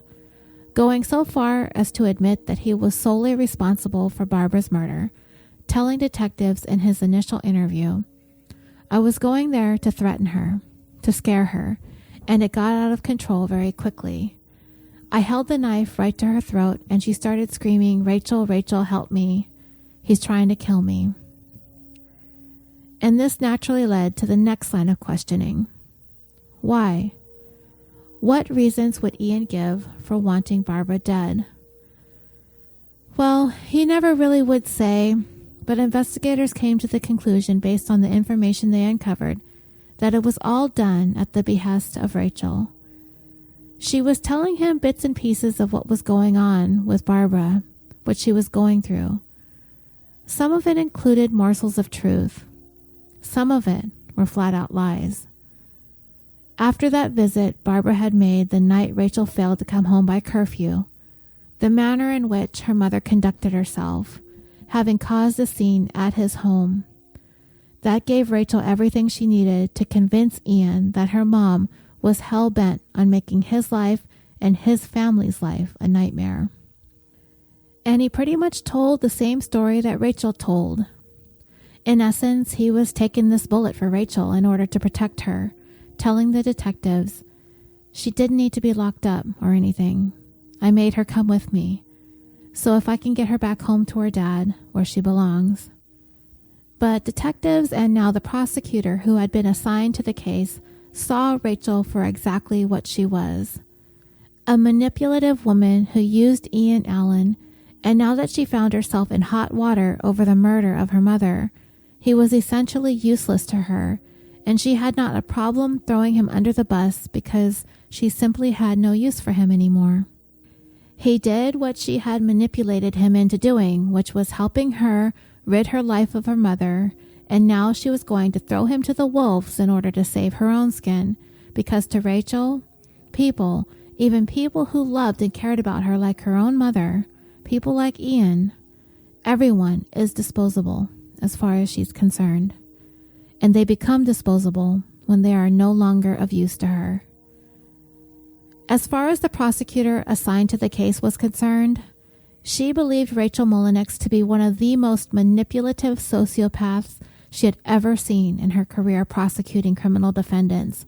going so far as to admit that he was solely responsible for Barbara's murder, telling detectives in his initial interview, "I was going there to threaten her, to scare her, and it got out of control very quickly. I held the knife right to her throat and she started screaming, 'Rachael, Rachael, help me. He's trying to kill me.'" And this naturally led to the next line of questioning. Why? What reasons would Ian give for wanting Barbara dead? Well, he never really would say, but investigators came to the conclusion based on the information they uncovered that it was all done at the behest of Rachael. She was telling him bits and pieces of what was going on with Barbara, what she was going through. Some of it included morsels of truth. Some of it were flat-out lies. After that visit Barbara had made the night Rachael failed to come home by curfew, the manner in which her mother conducted herself, having caused a scene at his home, that gave Rachael everything she needed to convince Ian that her mom was hell-bent on making his life and his family's life a nightmare. And he pretty much told the same story that Rachael told. In essence, he was taking this bullet for Rachael in order to protect her, telling the detectives she didn't need to be locked up or anything. I made her come with me, so if I can get her back home to her dad, where she belongs. But detectives and now the prosecutor who had been assigned to the case saw Rachael for exactly what she was. A manipulative woman who used Ian Allen, and now that she found herself in hot water over the murder of her mother, he was essentially useless to her, and she had not a problem throwing him under the bus because she simply had no use for him anymore. He did what she had manipulated him into doing, which was helping her rid her life of her mother, and now she was going to throw him to the wolves in order to save her own skin, because to Rachael, people, even people who loved and cared about her like her own mother, people like Ian, everyone is disposable as far as she's concerned. And they become disposable when they are no longer of use to her. As far as the prosecutor assigned to the case was concerned, she believed Rachael Mullenix to be one of the most manipulative sociopaths she had ever seen in her career prosecuting criminal defendants.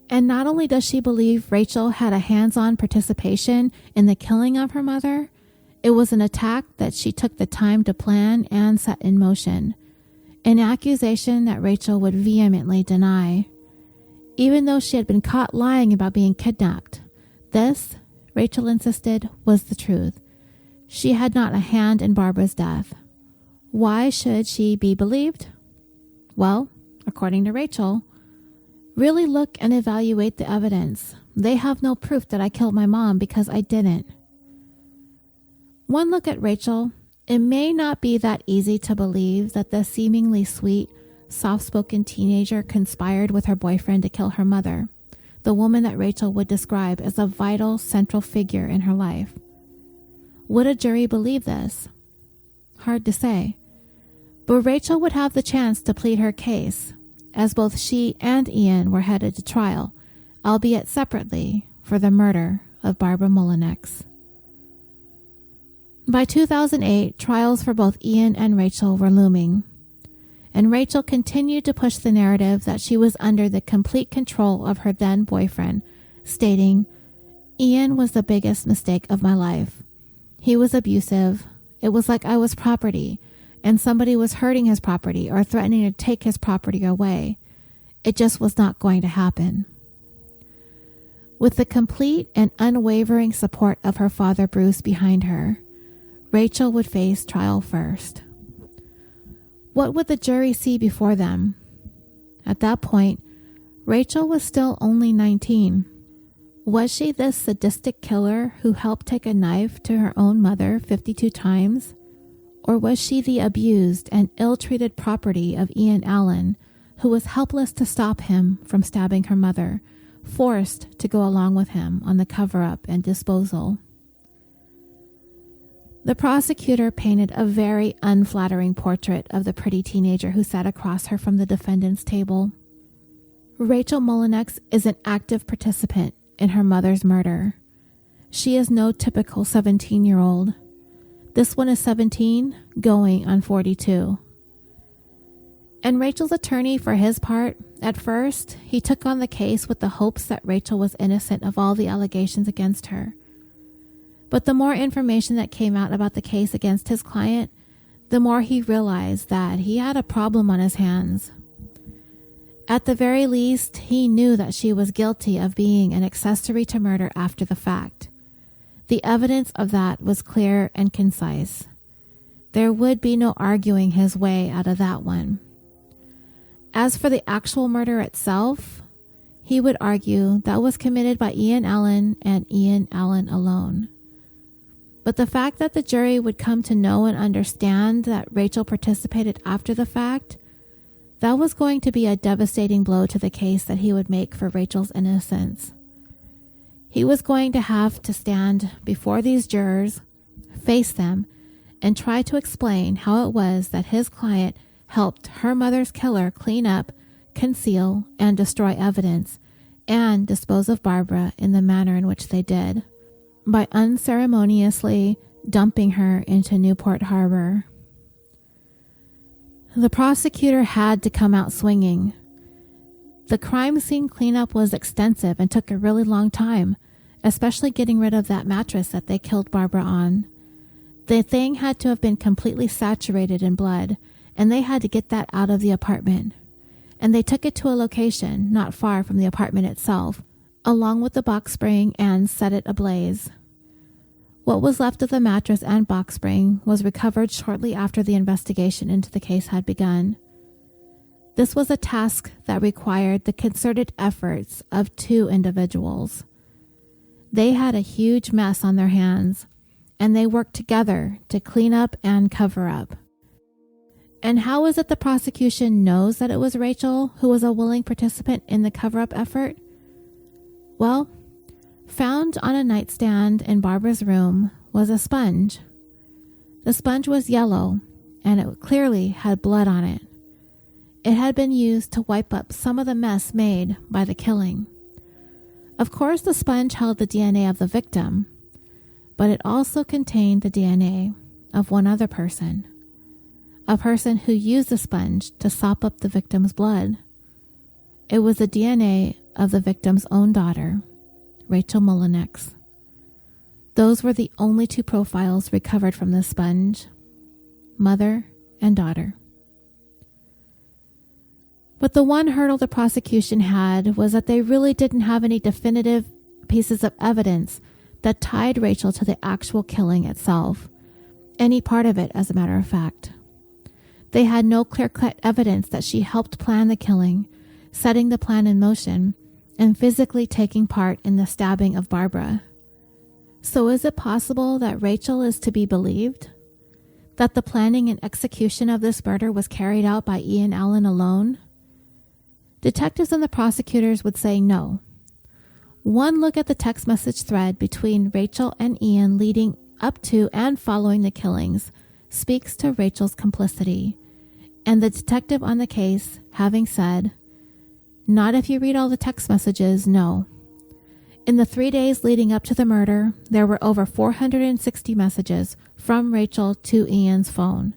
And not only does she believe Rachael had a hands-on participation in the killing of her mother, it was an attack that she took the time to plan and set in motion, an accusation that Rachael would vehemently deny. Even though she had been caught lying about being kidnapped, this, Rachael insisted, was the truth. She had not a hand in Barbara's death. Why should she be believed? Well, according to Rachael, really look and evaluate the evidence. They have no proof that I killed my mom because I didn't. One look at Rachael, it may not be that easy to believe that the seemingly sweet, soft-spoken teenager conspired with her boyfriend to kill her mother, the woman that Rachael would describe as a vital, central figure in her life. Would a jury believe this? Hard to say. But Rachael would have the chance to plead her case, as both she and Ian were headed to trial, albeit separately, for the murder of Barbara Mullenix. By 2008, trials for both Ian and Rachael were looming, and Rachael continued to push the narrative that she was under the complete control of her then boyfriend, stating, "Ian was the biggest mistake of my life. He was abusive. It was like I was property, and somebody was hurting his property or threatening to take his property away. It just was not going to happen." With the complete and unwavering support of her father Bruce behind her, Rachael would face trial first. What would the jury see before them? At that point, Rachael was still only 19. Was she this sadistic killer who helped take a knife to her own mother 52 times? Or was she the abused and ill-treated property of Ian Allen, who was helpless to stop him from stabbing her mother, forced to go along with him on the cover-up and disposal? The prosecutor painted a very unflattering portrait of the pretty teenager who sat across her from the defendant's table. Rachael Mullenix is an active participant in her mother's murder. She is no typical 17-year-old. This one is 17, going on 42. And Rachael's attorney, for his part, at first, he took on the case with the hopes that Rachael was innocent of all the allegations against her. But the more information that came out about the case against his client, the more he realized that he had a problem on his hands. At the very least, he knew that she was guilty of being an accessory to murder after the fact. The evidence of that was clear and concise. There would be no arguing his way out of that one. As for the actual murder itself, he would argue that was committed by Ian Allen and Ian Allen alone. But the fact that the jury would come to know and understand that Rachael participated after the fact, that was going to be a devastating blow to the case that he would make for Rachael's innocence. He was going to have to stand before these jurors, face them, and try to explain how it was that his client helped her mother's killer clean up, conceal, and destroy evidence, and dispose of Barbara in the manner in which they did, by unceremoniously dumping her into Newport Harbor. The prosecutor had to come out swinging. The crime scene cleanup was extensive and took a really long time, especially getting rid of that mattress that they killed Barbara on. The thing had to have been completely saturated in blood, and they had to get that out of the apartment. And they took it to a location not far from the apartment itself, along with the box spring, and set it ablaze. What was left of the mattress and box spring was recovered shortly after the investigation into the case had begun. This was a task that required the concerted efforts of 2 individuals. They had a huge mess on their hands, and they worked together to clean up and cover up. And how is it the prosecution knows that it was Rachael who was a willing participant in the cover-up effort? Well, found on a nightstand in Barbara's room was a sponge. The sponge was yellow, and it clearly had blood on it. It had been used to wipe up some of the mess made by the killing. Of course, the sponge held the DNA of the victim, but it also contained the DNA of one other person, a person who used the sponge to sop up the victim's blood. It was the DNA of the victim's own daughter, Rachael Mullenix. Those were the only 2 profiles recovered from the sponge, mother and daughter. But the one hurdle the prosecution had was that they really didn't have any definitive pieces of evidence that tied Rachael to the actual killing itself, any part of it, as a matter of fact. They had no clear-cut evidence that she helped plan the killing, setting the plan in motion, and physically taking part in the stabbing of Barbara. So is it possible that Rachael is to be believed? That the planning and execution of this murder was carried out by Ian Allen alone? Detectives and the prosecutors would say no. One look at the text message thread between Rachael and Ian leading up to and following the killings speaks to Rachael's complicity, and the detective on the case having said, "Not if you read all the text messages, no." In the 3 days leading up to the murder, there were over 460 messages from Rachael to Ian's phone.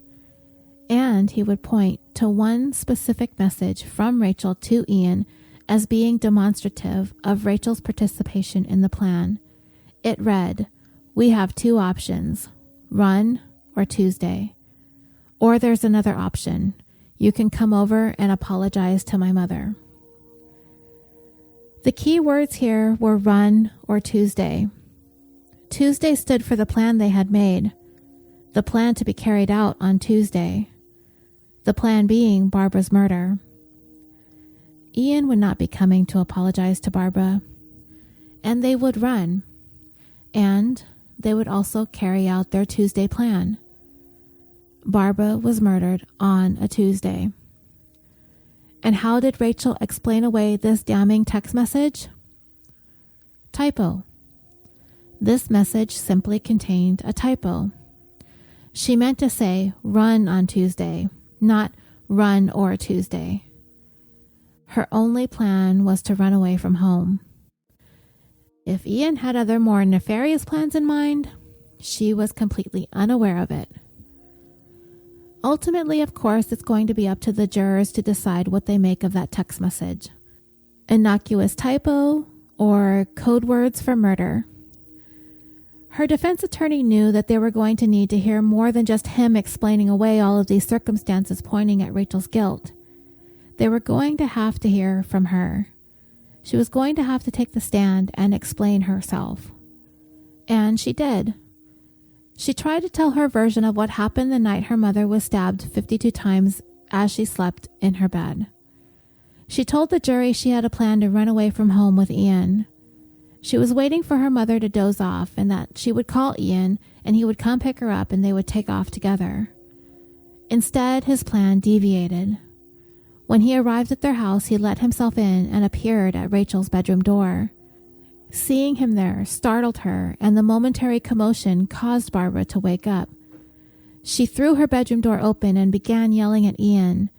And he would point to one specific message from Rachael to Ian as being demonstrative of Rachael's participation in the plan. It read, "We have 2 options, run or Tuesday. Or there's another option. You can come over and apologize to my mother." The key words here were run or Tuesday. Tuesday stood for the plan they had made, the plan to be carried out on Tuesday. The plan being Barbara's murder. Ian would not be coming to apologize to Barbara, and they would run, and they would also carry out their Tuesday plan. Barbara was murdered on a Tuesday. And how did Rachael explain away this damning text message? Typo. This message simply contained a typo. She meant to say run on Tuesday, not run or Tuesday. Her only plan was to run away from home. If Ian had other more nefarious plans in mind, she was completely unaware of it. Ultimately, of course, it's going to be up to the jurors to decide what they make of that text message. Innocuous typo or code words for murder. Her defense attorney knew that they were going to need to hear more than just him explaining away all of these circumstances pointing at Rachael's guilt. They were going to have to hear from her. She was going to have to take the stand and explain herself. And she did. She tried to tell her version of what happened the night her mother was stabbed 52 times as she slept in her bed. She told the jury she had a plan to run away from home with Ian. She was waiting for her mother to doze off and that she would call Ian and he would come pick her up and they would take off together. Instead, his plan deviated. When he arrived at their house, he let himself in and appeared at Rachael's bedroom door. Seeing him there startled her, and the momentary commotion caused Barbara to wake up. She threw her bedroom door open and began yelling at Ian,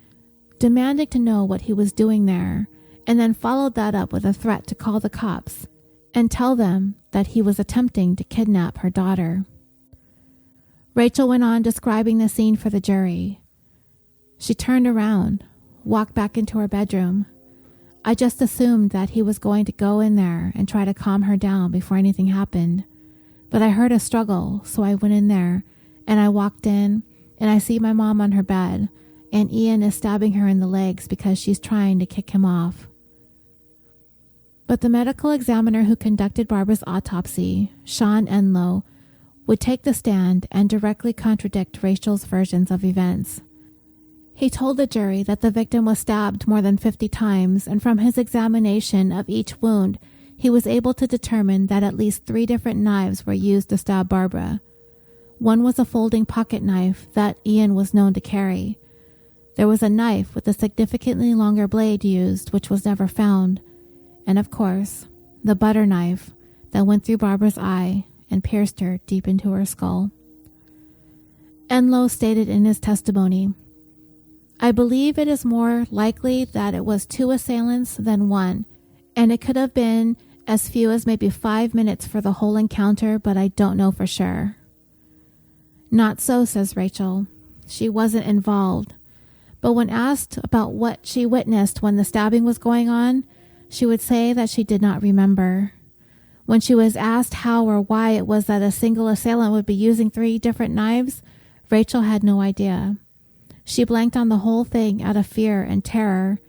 demanding to know what he was doing there, and then followed that up with a threat to call the cops and tell them that he was attempting to kidnap her daughter. Rachael went on describing the scene for the jury. She turned around, walked back into her bedroom. I just assumed that he was going to go in there and try to calm her down before anything happened. But I heard a struggle, so I went in there, and I walked in, and I see my mom on her bed, and Ian is stabbing her in the legs because she's trying to kick him off. But the medical examiner who conducted Barbara's autopsy, Sean Enlow, would take the stand and directly contradict Rachael's versions of events. He told the jury that the victim was stabbed more than 50 times, and from his examination of each wound, he was able to determine that at least 3 different knives were used to stab Barbara. One was a folding pocket knife that Ian was known to carry. There was a knife with a significantly longer blade used, which was never found. And of course, the butter knife that went through Barbara's eye and pierced her deep into her skull. Enlow stated in his testimony, "I believe it is more likely that it was 2 assailants than 1, and it could have been as few as maybe 5 minutes for the whole encounter, but I don't know for sure." Not so, says Rachael. She wasn't involved. But when asked about what she witnessed when the stabbing was going on, she would say that she did not remember. When she was asked how or why it was that a single assailant would be using 3 different knives, Rachael had no idea. She blanked on the whole thing out of fear and terror,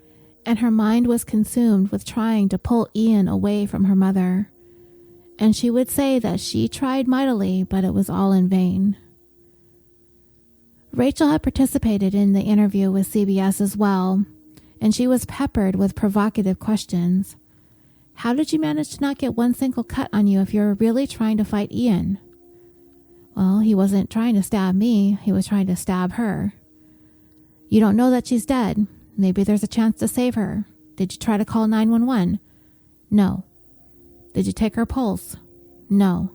and her mind was consumed with trying to pull Ian away from her mother. And she would say that she tried mightily, but it was all in vain. Rachael had participated in the interview with CBS as well, and she was peppered with provocative questions. How did you manage to not get 1 single cut on you if you were really trying to fight Ian? Well, he wasn't trying to stab me, he was trying to stab her. You don't know that she's dead. Maybe there's a chance to save her. Did you try to call 911? No. Did you take her pulse? No.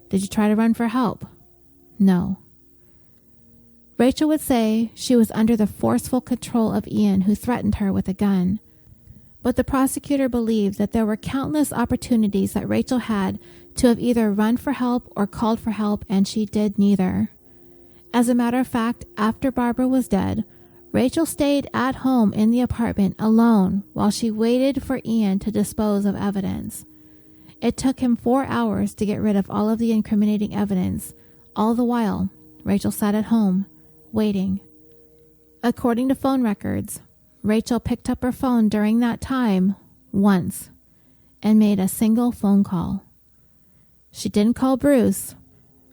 Did you try to run for help? No. Rachael would say she was under the forceful control of Ian, who threatened her with a gun. But the prosecutor believed that there were countless opportunities that Rachael had to have either run for help or called for help, and she did neither. As a matter of fact, after Barbara was dead, Rachael stayed at home in the apartment alone while she waited for Ian to dispose of evidence. It took him 4 hours to get rid of all of the incriminating evidence. All the while, Rachael sat at home, waiting. According to phone records, Rachael picked up her phone during that time once and made a single phone call. She didn't call Bruce.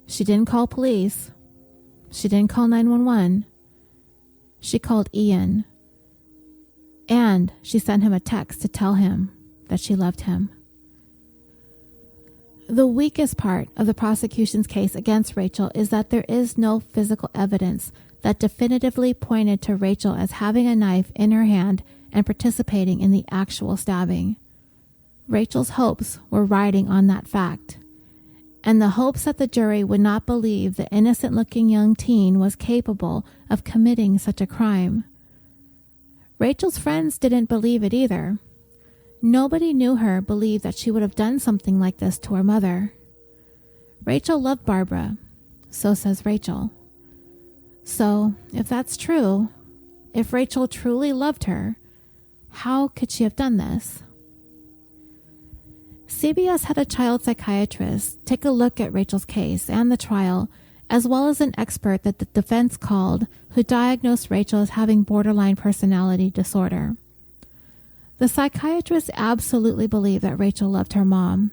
She didn't call police. She didn't call 911. She called Ian. And she sent him a text to tell him that she loved him. The weakest part of the prosecution's case against Rachael is that there is no physical evidence that definitively pointed to Rachael as having a knife in her hand and participating in the actual stabbing. Rachael's hopes were riding on that fact, and the hopes that the jury would not believe the innocent-looking young teen was capable of committing such a crime. Rachael's friends didn't believe it either. Nobody knew her believed that she would have done something like this to her mother. Rachael loved Barbara, so says Rachael. So, if that's true, if Rachael truly loved her, how could she have done this? CBS had a child psychiatrist take a look at Rachael's case and the trial, as well as an expert that the defense called, who diagnosed Rachael as having borderline personality disorder. The psychiatrist absolutely believed that Rachael loved her mom,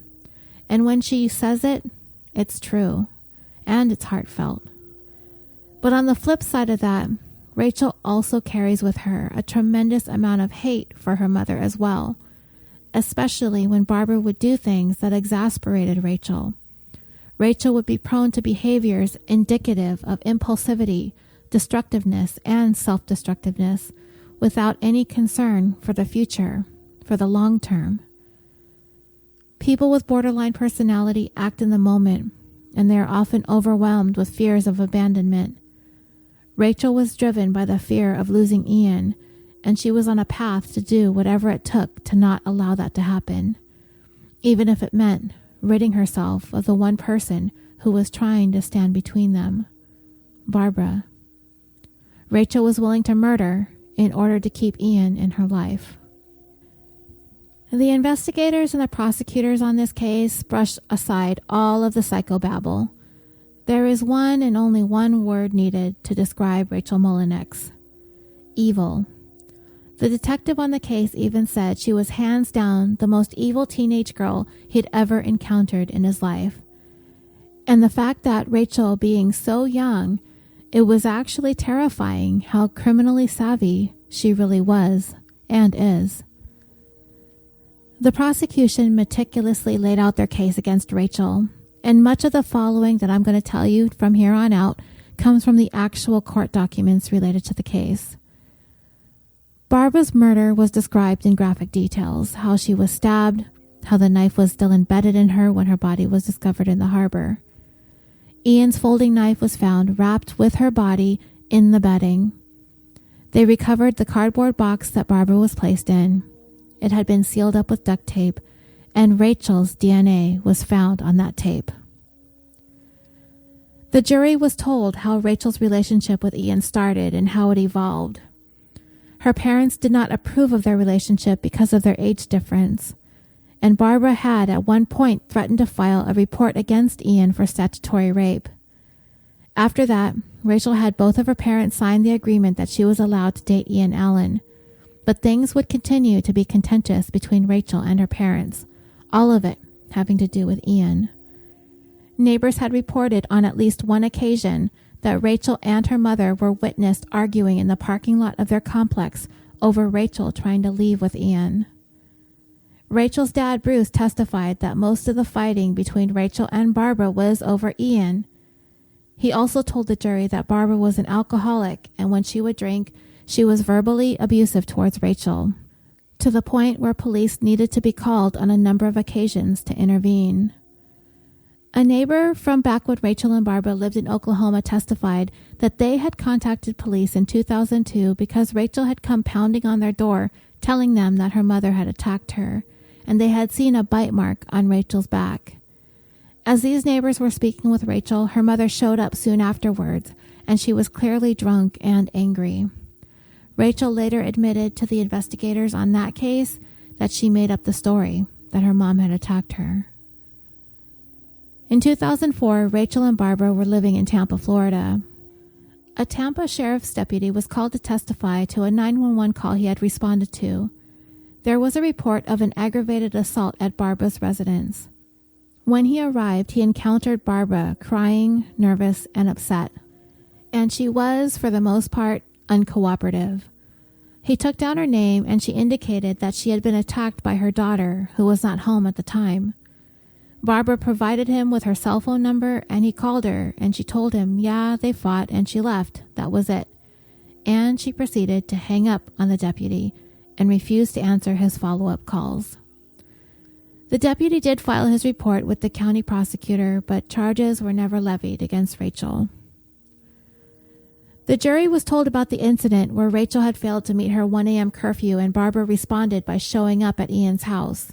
and when she says it, it's true, and it's heartfelt. But on the flip side of that, Rachael also carries with her a tremendous amount of hate for her mother as well, especially when Barbara would do things that exasperated Rachael. Rachael would be prone to behaviors indicative of impulsivity, destructiveness, and self-destructiveness without any concern for the future, for the long term. People with borderline personality act in the moment, and they are often overwhelmed with fears of abandonment. Rachael was driven by the fear of losing Ian, and she was on a path to do whatever it took to not allow that to happen, even if it meant ridding herself of the one person who was trying to stand between them. Barbara. Rachael was willing to murder in order to keep Ian in her life. The investigators and the prosecutors on this case brushed aside all of the psychobabble. There is one and only one word needed to describe Rachael Mullenix: evil. The detective on the case even said she was hands down the most evil teenage girl he'd ever encountered in his life. And the fact that Rachael being so young, it was actually terrifying how criminally savvy she really was and is. The prosecution meticulously laid out their case against Rachael, and much of the following that I'm going to tell you from here on out comes from the actual court documents related to the case. Barbara's murder was described in graphic details: how she was stabbed, how the knife was still embedded in her when her body was discovered in the harbor. Ian's folding knife was found wrapped with her body in the bedding. They recovered the cardboard box that Barbara was placed in. It had been sealed up with duct tape, and Rachael's DNA was found on that tape. The jury was told how Rachael's relationship with Ian started and how it evolved. Her parents did not approve of their relationship because of their age difference, and Barbara had at one point threatened to file a report against Ian for statutory rape. After that, Rachael had both of her parents sign the agreement that she was allowed to date Ian Allen, but things would continue to be contentious between Rachael and her parents, all of it having to do with Ian. Neighbors had reported on at least one occasion that Rachael and her mother were witnessed arguing in the parking lot of their complex over Rachael trying to leave with Ian. Rachael's dad, Bruce, testified that most of the fighting between Rachael and Barbara was over Ian. He also told the jury that Barbara was an alcoholic, and when she would drink, she was verbally abusive towards Rachael, to the point where police needed to be called on a number of occasions to intervene. A neighbor from back when Rachael and Barbara lived in Oklahoma testified that they had contacted police in 2002 because Rachael had come pounding on their door telling them that her mother had attacked her, and they had seen a bite mark on Rachael's back. As these neighbors were speaking with Rachael, her mother showed up soon afterwards, and she was clearly drunk and angry. Rachael later admitted to the investigators on that case that she made up the story, that her mom had attacked her. In 2004, Rachael and Barbara were living in Tampa, Florida. A Tampa sheriff's deputy was called to testify to a 911 call he had responded to. There was a report of an aggravated assault at Barbara's residence. When he arrived, he encountered Barbara crying, nervous, and upset, and she was, for the most part, uncooperative. He took down her name, and she indicated that she had been attacked by her daughter, who was not home at the time. Barbara provided him with her cell phone number, and he called her, and she told him, yeah, they fought, and she left. That was it. And she proceeded to hang up on the deputy and refused to answer his follow-up calls. The deputy did file his report with the county prosecutor, but charges were never levied against Rachael. The jury was told about the incident where Rachael had failed to meet her 1 a.m. curfew, and Barbara responded by showing up at Ian's house.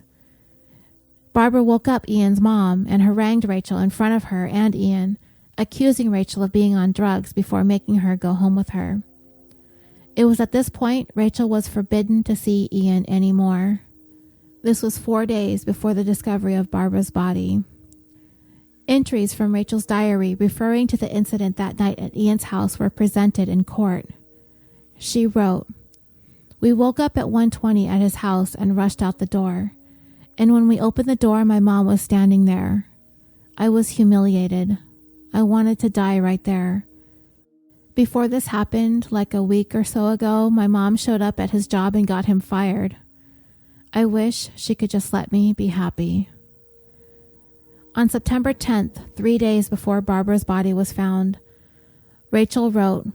Barbara woke up Ian's mom and harangued Rachael in front of her and Ian, accusing Rachael of being on drugs before making her go home with her. It was at this point Rachael was forbidden to see Ian anymore. This was 4 days before the discovery of Barbara's body. Entries from Rachael's diary referring to the incident that night at Ian's house were presented in court. She wrote, "We woke up at 1:20 at his house and rushed out the door. And when we opened the door, my mom was standing there. I was humiliated. I wanted to die right there. Before this happened, like a week or so ago, my mom showed up at his job and got him fired. I wish she could just let me be happy." On September 10th, 3 days before Barbara's body was found, Rachael wrote,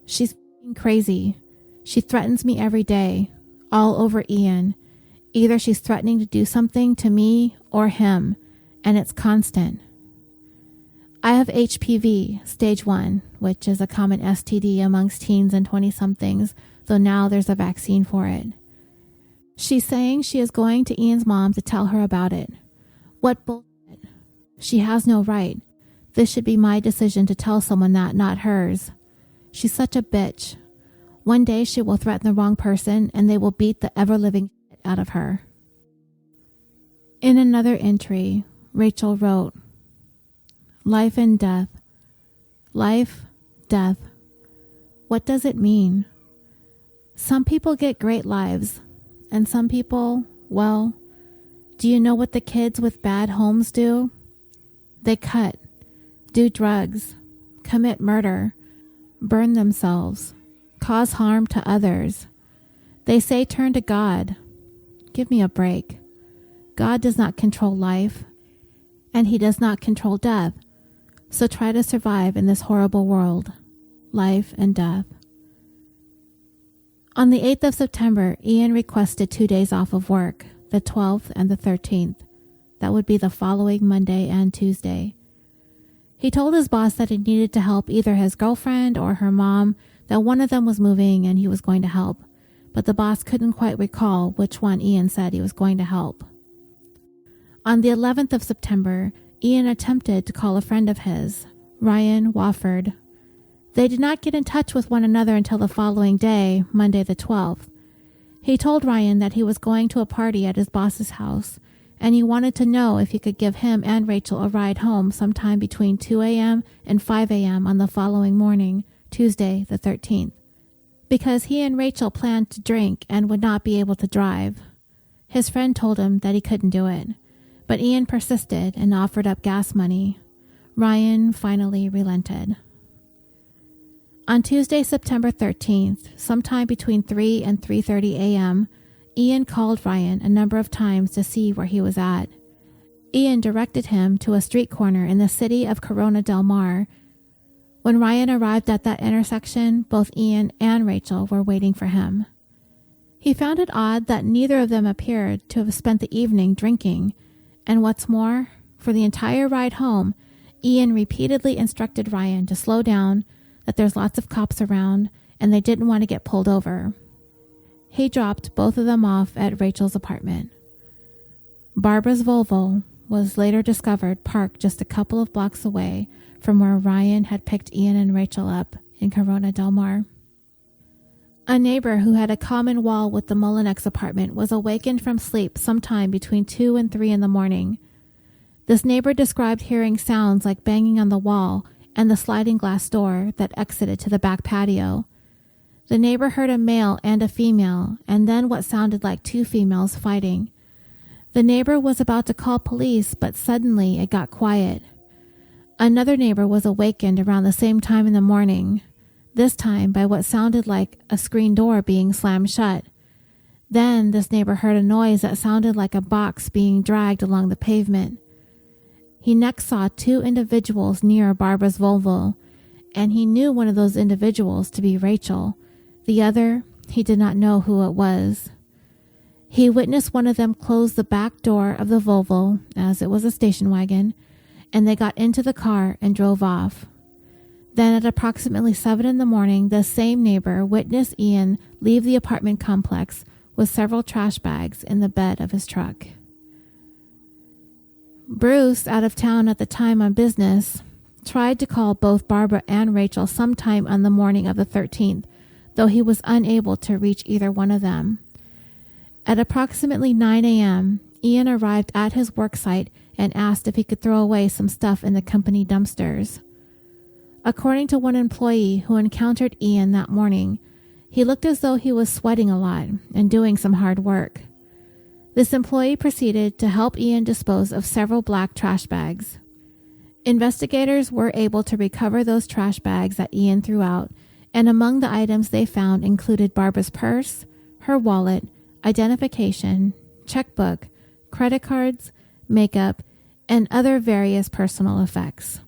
"She's crazy. She threatens me every day, all over Ian. Either she's threatening to do something to me or him, and it's constant. I have HPV, stage 1, which is a common STD amongst teens and 20-somethings, though now there's a vaccine for it. She's saying she is going to Ian's mom to tell her about it. What bullshit. She has no right. This should be my decision to tell someone that, not hers. She's such a bitch. One day she will threaten the wrong person and they will beat the ever-living shit out of her. In another entry, Rachael wrote, Life and death. Life, death. What does it mean? Some people get great lives, and some people, well, do you know what the kids with bad homes do? They cut, do drugs, commit murder, burn themselves, cause harm to others. They say turn to God. Give me a break. God does not control life, and he does not control death. So try to survive in this horrible world, life and death. On the 8th of September, Ian requested 2 days off of work, the 12th and the 13th. That would be the following Monday and Tuesday. He told his boss that he needed to help either his girlfriend or her mom, that one of them was moving and he was going to help, but the boss couldn't quite recall which one Ian said he was going to help. On the 11th of September, Ian attempted to call a friend of his, Ryan Wofford. They did not get in touch with one another until the following day, Monday the 12th. He told Ryan that he was going to a party at his boss's house, and he wanted to know if he could give him and Rachael a ride home sometime between 2 a.m. and 5 a.m. on the following morning, Tuesday the 13th, because he and Rachael planned to drink and would not be able to drive. His friend told him that he couldn't do it, but Ian persisted and offered up gas money. Ryan finally relented. On Tuesday, September 13th, sometime between 3 and 3:30 a.m., Ian called Ryan a number of times to see where he was at. Ian directed him to a street corner in the city of Corona del Mar. When Ryan arrived at that intersection, both Ian and Rachael were waiting for him. He found it odd that neither of them appeared to have spent the evening drinking, and what's more, for the entire ride home, Ian repeatedly instructed Ryan to slow down, that there's lots of cops around, and they didn't want to get pulled over. He dropped both of them off at Rachael's apartment. Barbara's Volvo was later discovered parked just a couple of blocks away from where Ryan had picked Ian and Rachael up in Corona del Mar. A neighbor who had a common wall with the Mullenix apartment was awakened from sleep sometime between 2 and 3 in the morning. This neighbor described hearing sounds like banging on the wall and the sliding glass door that exited to the back patio. The neighbor heard a male and a female, and then what sounded like 2 females fighting. The neighbor was about to call police, but suddenly it got quiet. Another neighbor was awakened around the same time in the morning, this time by what sounded like a screen door being slammed shut. Then this neighbor heard a noise that sounded like a box being dragged along the pavement. He next saw 2 individuals near Barbara's Volvo, and he knew one of those individuals to be Rachael. The other, he did not know who it was. He witnessed one of them close the back door of the Volvo, as it was a station wagon, and they got into the car and drove off. Then at approximately 7 in the morning, the same neighbor witnessed Ian leave the apartment complex with several trash bags in the bed of his truck. Bruce, out of town at the time on business, tried to call both Barbara and Rachael sometime on the morning of the 13th, though he was unable to reach either one of them. At approximately 9 a.m., Ian arrived at his work site and asked if he could throw away some stuff in the company dumpsters. According to one employee who encountered Ian that morning, he looked as though he was sweating a lot and doing some hard work. This employee proceeded to help Ian dispose of several black trash bags. Investigators were able to recover those trash bags that Ian threw out, and among the items they found included Barbara's purse, her wallet, identification, checkbook, credit cards, makeup, and other various personal effects.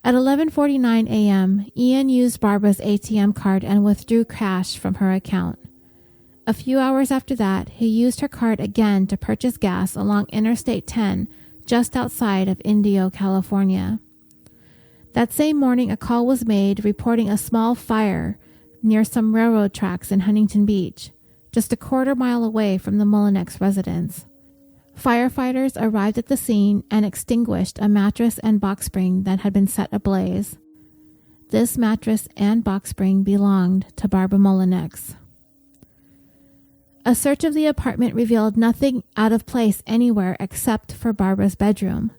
At 11:49 a.m., Ian used Barbara's ATM card and withdrew cash from her account. A few hours after that, he used her card again to purchase gas along Interstate 10 just outside of Indio, California. That same morning, a call was made reporting a small fire near some railroad tracks in Huntington Beach, just a quarter mile away from the Mullenix residence. Firefighters arrived at the scene and extinguished a mattress and box spring that had been set ablaze. This mattress and box spring belonged to Barbara Mullenix. A search of the apartment revealed nothing out of place anywhere except for Barbara's bedroom.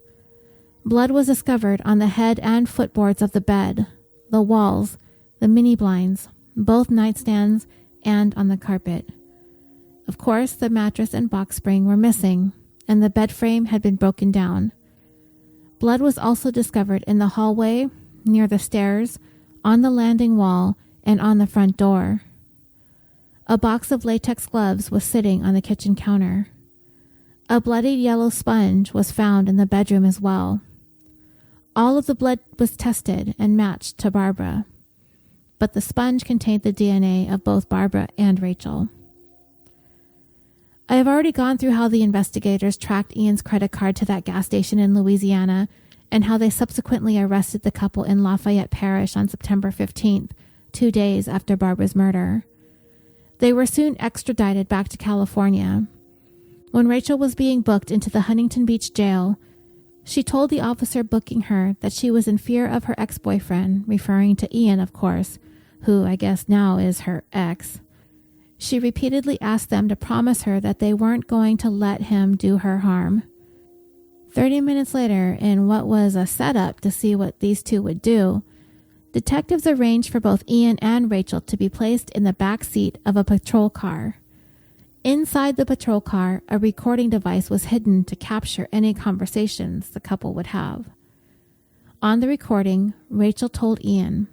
Blood was discovered on the head and footboards of the bed, the walls, the mini blinds, both nightstands, and on the carpet. Of course, the mattress and box spring were missing, and the bed frame had been broken down. Blood was also discovered in the hallway, near the stairs, on the landing wall, and on the front door. A box of latex gloves was sitting on the kitchen counter. A bloodied yellow sponge was found in the bedroom as well. All of the blood was tested and matched to Barbara, but the sponge contained the DNA of both Barbara and Rachael. I have already gone through how the investigators tracked Ian's credit card to that gas station in Louisiana and how they subsequently arrested the couple in Lafayette Parish on September 15th, 2 days after Barbara's murder. They were soon extradited back to California. When Rachael was being booked into the Huntington Beach jail, she told the officer booking her that she was in fear of her ex-boyfriend, referring to Ian, of course, who I guess now is her ex. She repeatedly asked them to promise her that they weren't going to let him do her harm. 30 minutes later, in what was a setup to see what these two would do, detectives arranged for both Ian and Rachael to be placed in the back seat of a patrol car. Inside the patrol car, a recording device was hidden to capture any conversations the couple would have. On the recording, Rachael told Ian,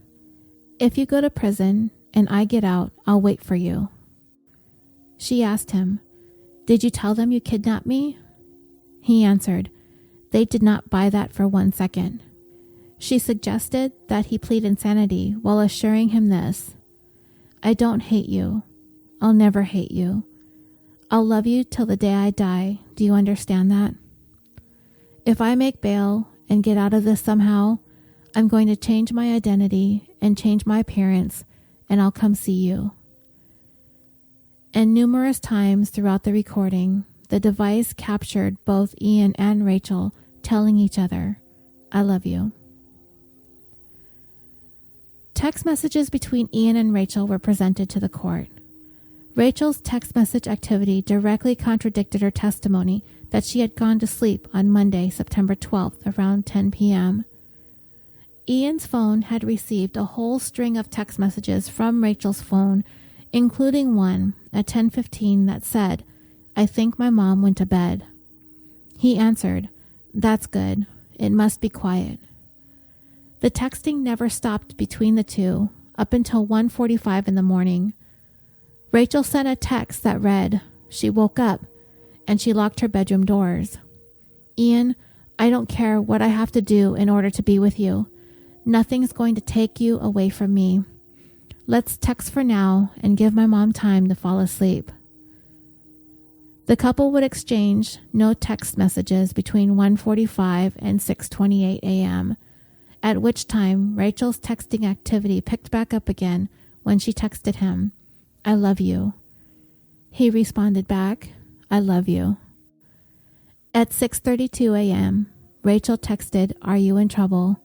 "If you go to prison and I get out, I'll wait for you." She asked him, "Did you tell them you kidnapped me?" He answered, "They did not buy that for 1 second." She suggested that he plead insanity while assuring him this, "I don't hate you. I'll never hate you. I'll love you till the day I die. Do you understand that? If I make bail and get out of this somehow, I'm going to change my identity and change my appearance, and I'll come see you." And numerous times throughout the recording, the device captured both Ian and Rachael telling each other, "I love you." Text messages between Ian and Rachael were presented to the court. Rachael's text message activity directly contradicted her testimony that she had gone to sleep on Monday, September 12th, around 10 p.m. Ian's phone had received a whole string of text messages from Rachael's phone, including one at 10:15 that said, "I think my mom went to bed." He answered, "That's good. It must be quiet." The texting never stopped between the two up until 1:45 in the morning. Rachael sent a text that read, "She woke up and she locked her bedroom doors. Ian, I don't care what I have to do in order to be with you. Nothing's going to take you away from me. Let's text for now and give my mom time to fall asleep." The couple would exchange no text messages between 1:45 and 6:28 a.m., at which time Rachael's texting activity picked back up again when she texted him, "I love you." He responded back, "I love you." At 6:32 a.m., Rachael texted, "Are you in trouble?"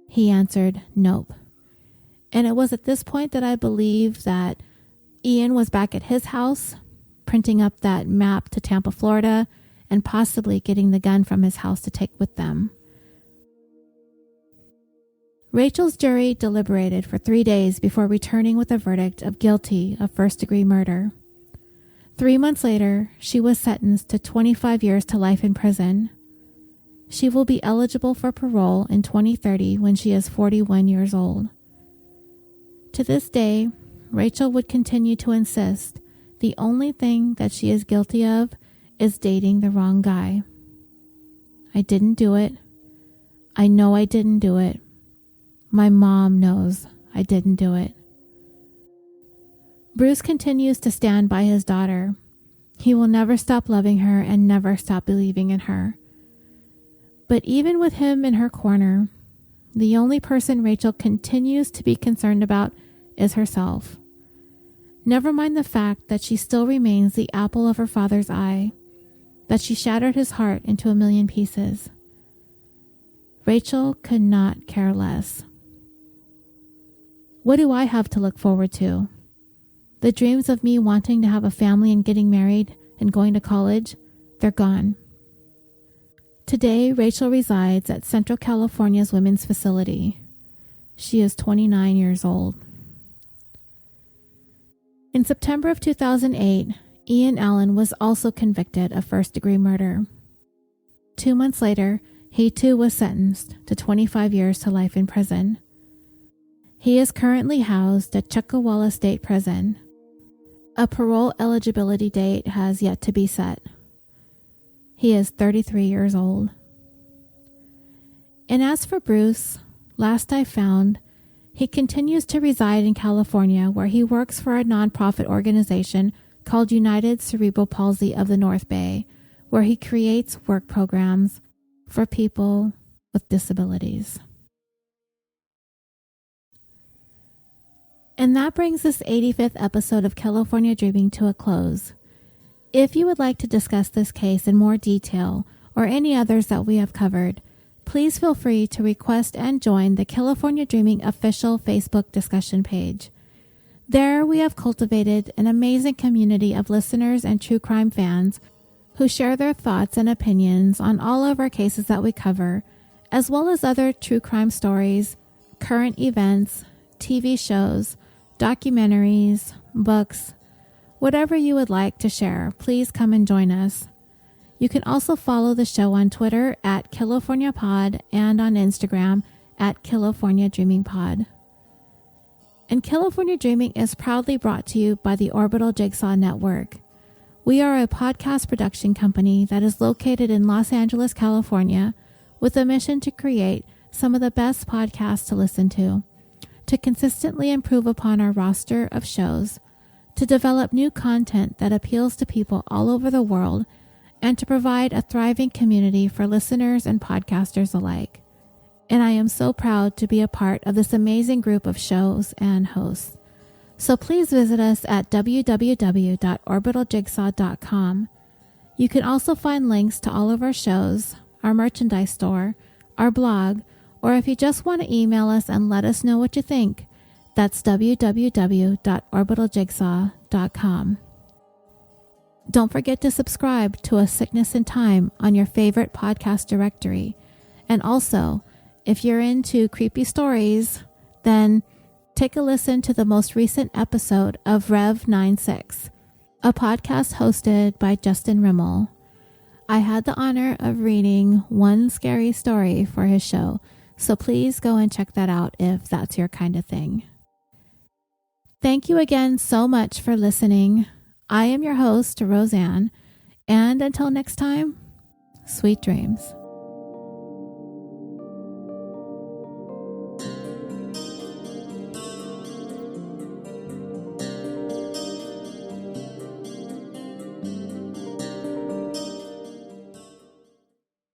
He answered, "Nope." And it was at this point that I believe that Ian was back at his house, printing up that map to Tampa, Florida, and possibly getting the gun from his house to take with them. Rachael's jury deliberated for 3 days before returning with a verdict of guilty of first-degree murder. 3 months later, she was sentenced to 25 years to life in prison. She will be eligible for parole in 2030 when she is 41 years old. To this day, Rachael would continue to insist the only thing that she is guilty of is dating the wrong guy. "I didn't do it. I know I didn't do it. My mom knows I didn't do it." Bruce continues to stand by his daughter. He will never stop loving her and never stop believing in her. But even with him in her corner, the only person Rachael continues to be concerned about is herself. Never mind the fact that she still remains the apple of her father's eye, that she shattered his heart into a million pieces. Rachael could not care less. What do I have to look forward to? The dreams of me wanting to have a family and getting married and going to college, they're gone. Today, Rachael resides at Central California's Women's Facility. She is 29 years old. In September of 2008, Ian Allen was also convicted of first-degree murder. 2 months later, he too was sentenced to 25 years to life in prison. He is currently housed at Chuckawalla State Prison. A parole eligibility date has yet to be set. He is 33 years old. And as for Bruce, last I found, he continues to reside in California, where he works for a nonprofit organization called United Cerebral Palsy of the North Bay, where he creates work programs for people with disabilities. And that brings this 85th episode of California Dreaming to a close. If you would like to discuss this case in more detail or any others that we have covered, please feel free to request and join the California Dreaming official Facebook discussion page. There we have cultivated an amazing community of listeners and true crime fans who share their thoughts and opinions on all of our cases that we cover, as well as other true crime stories, current events, TV shows, documentaries, books, whatever you would like to share, please come and join us. You can also follow the show on Twitter at CaliforniaPod and on Instagram at CaliforniaDreamingPod. And California Dreaming is proudly brought to you by the Orbital Jigsaw Network. We are a podcast production company that is located in Los Angeles, California, with a mission to create some of the best podcasts to listen to consistently improve upon our roster of shows, to develop new content that appeals to people all over the world, and to provide a thriving community for listeners and podcasters alike. And I am so proud to be a part of this amazing group of shows and hosts. So please visit us at www.orbitaljigsaw.com. You can also find links to all of our shows, our merchandise store, our blog, or if you just want to email us and let us know what you think, that's www.orbitaljigsaw.com. Don't forget to subscribe to A Sickness in Time on your favorite podcast directory. And also, if you're into creepy stories, then take a listen to the most recent episode of Rev 96, a podcast hosted by Justin Rimmel. I had the honor of reading one scary story for his show, so please go and check that out if that's your kind of thing. Thank you again so much for listening. I am your host, Roseanne, and until next time, sweet dreams.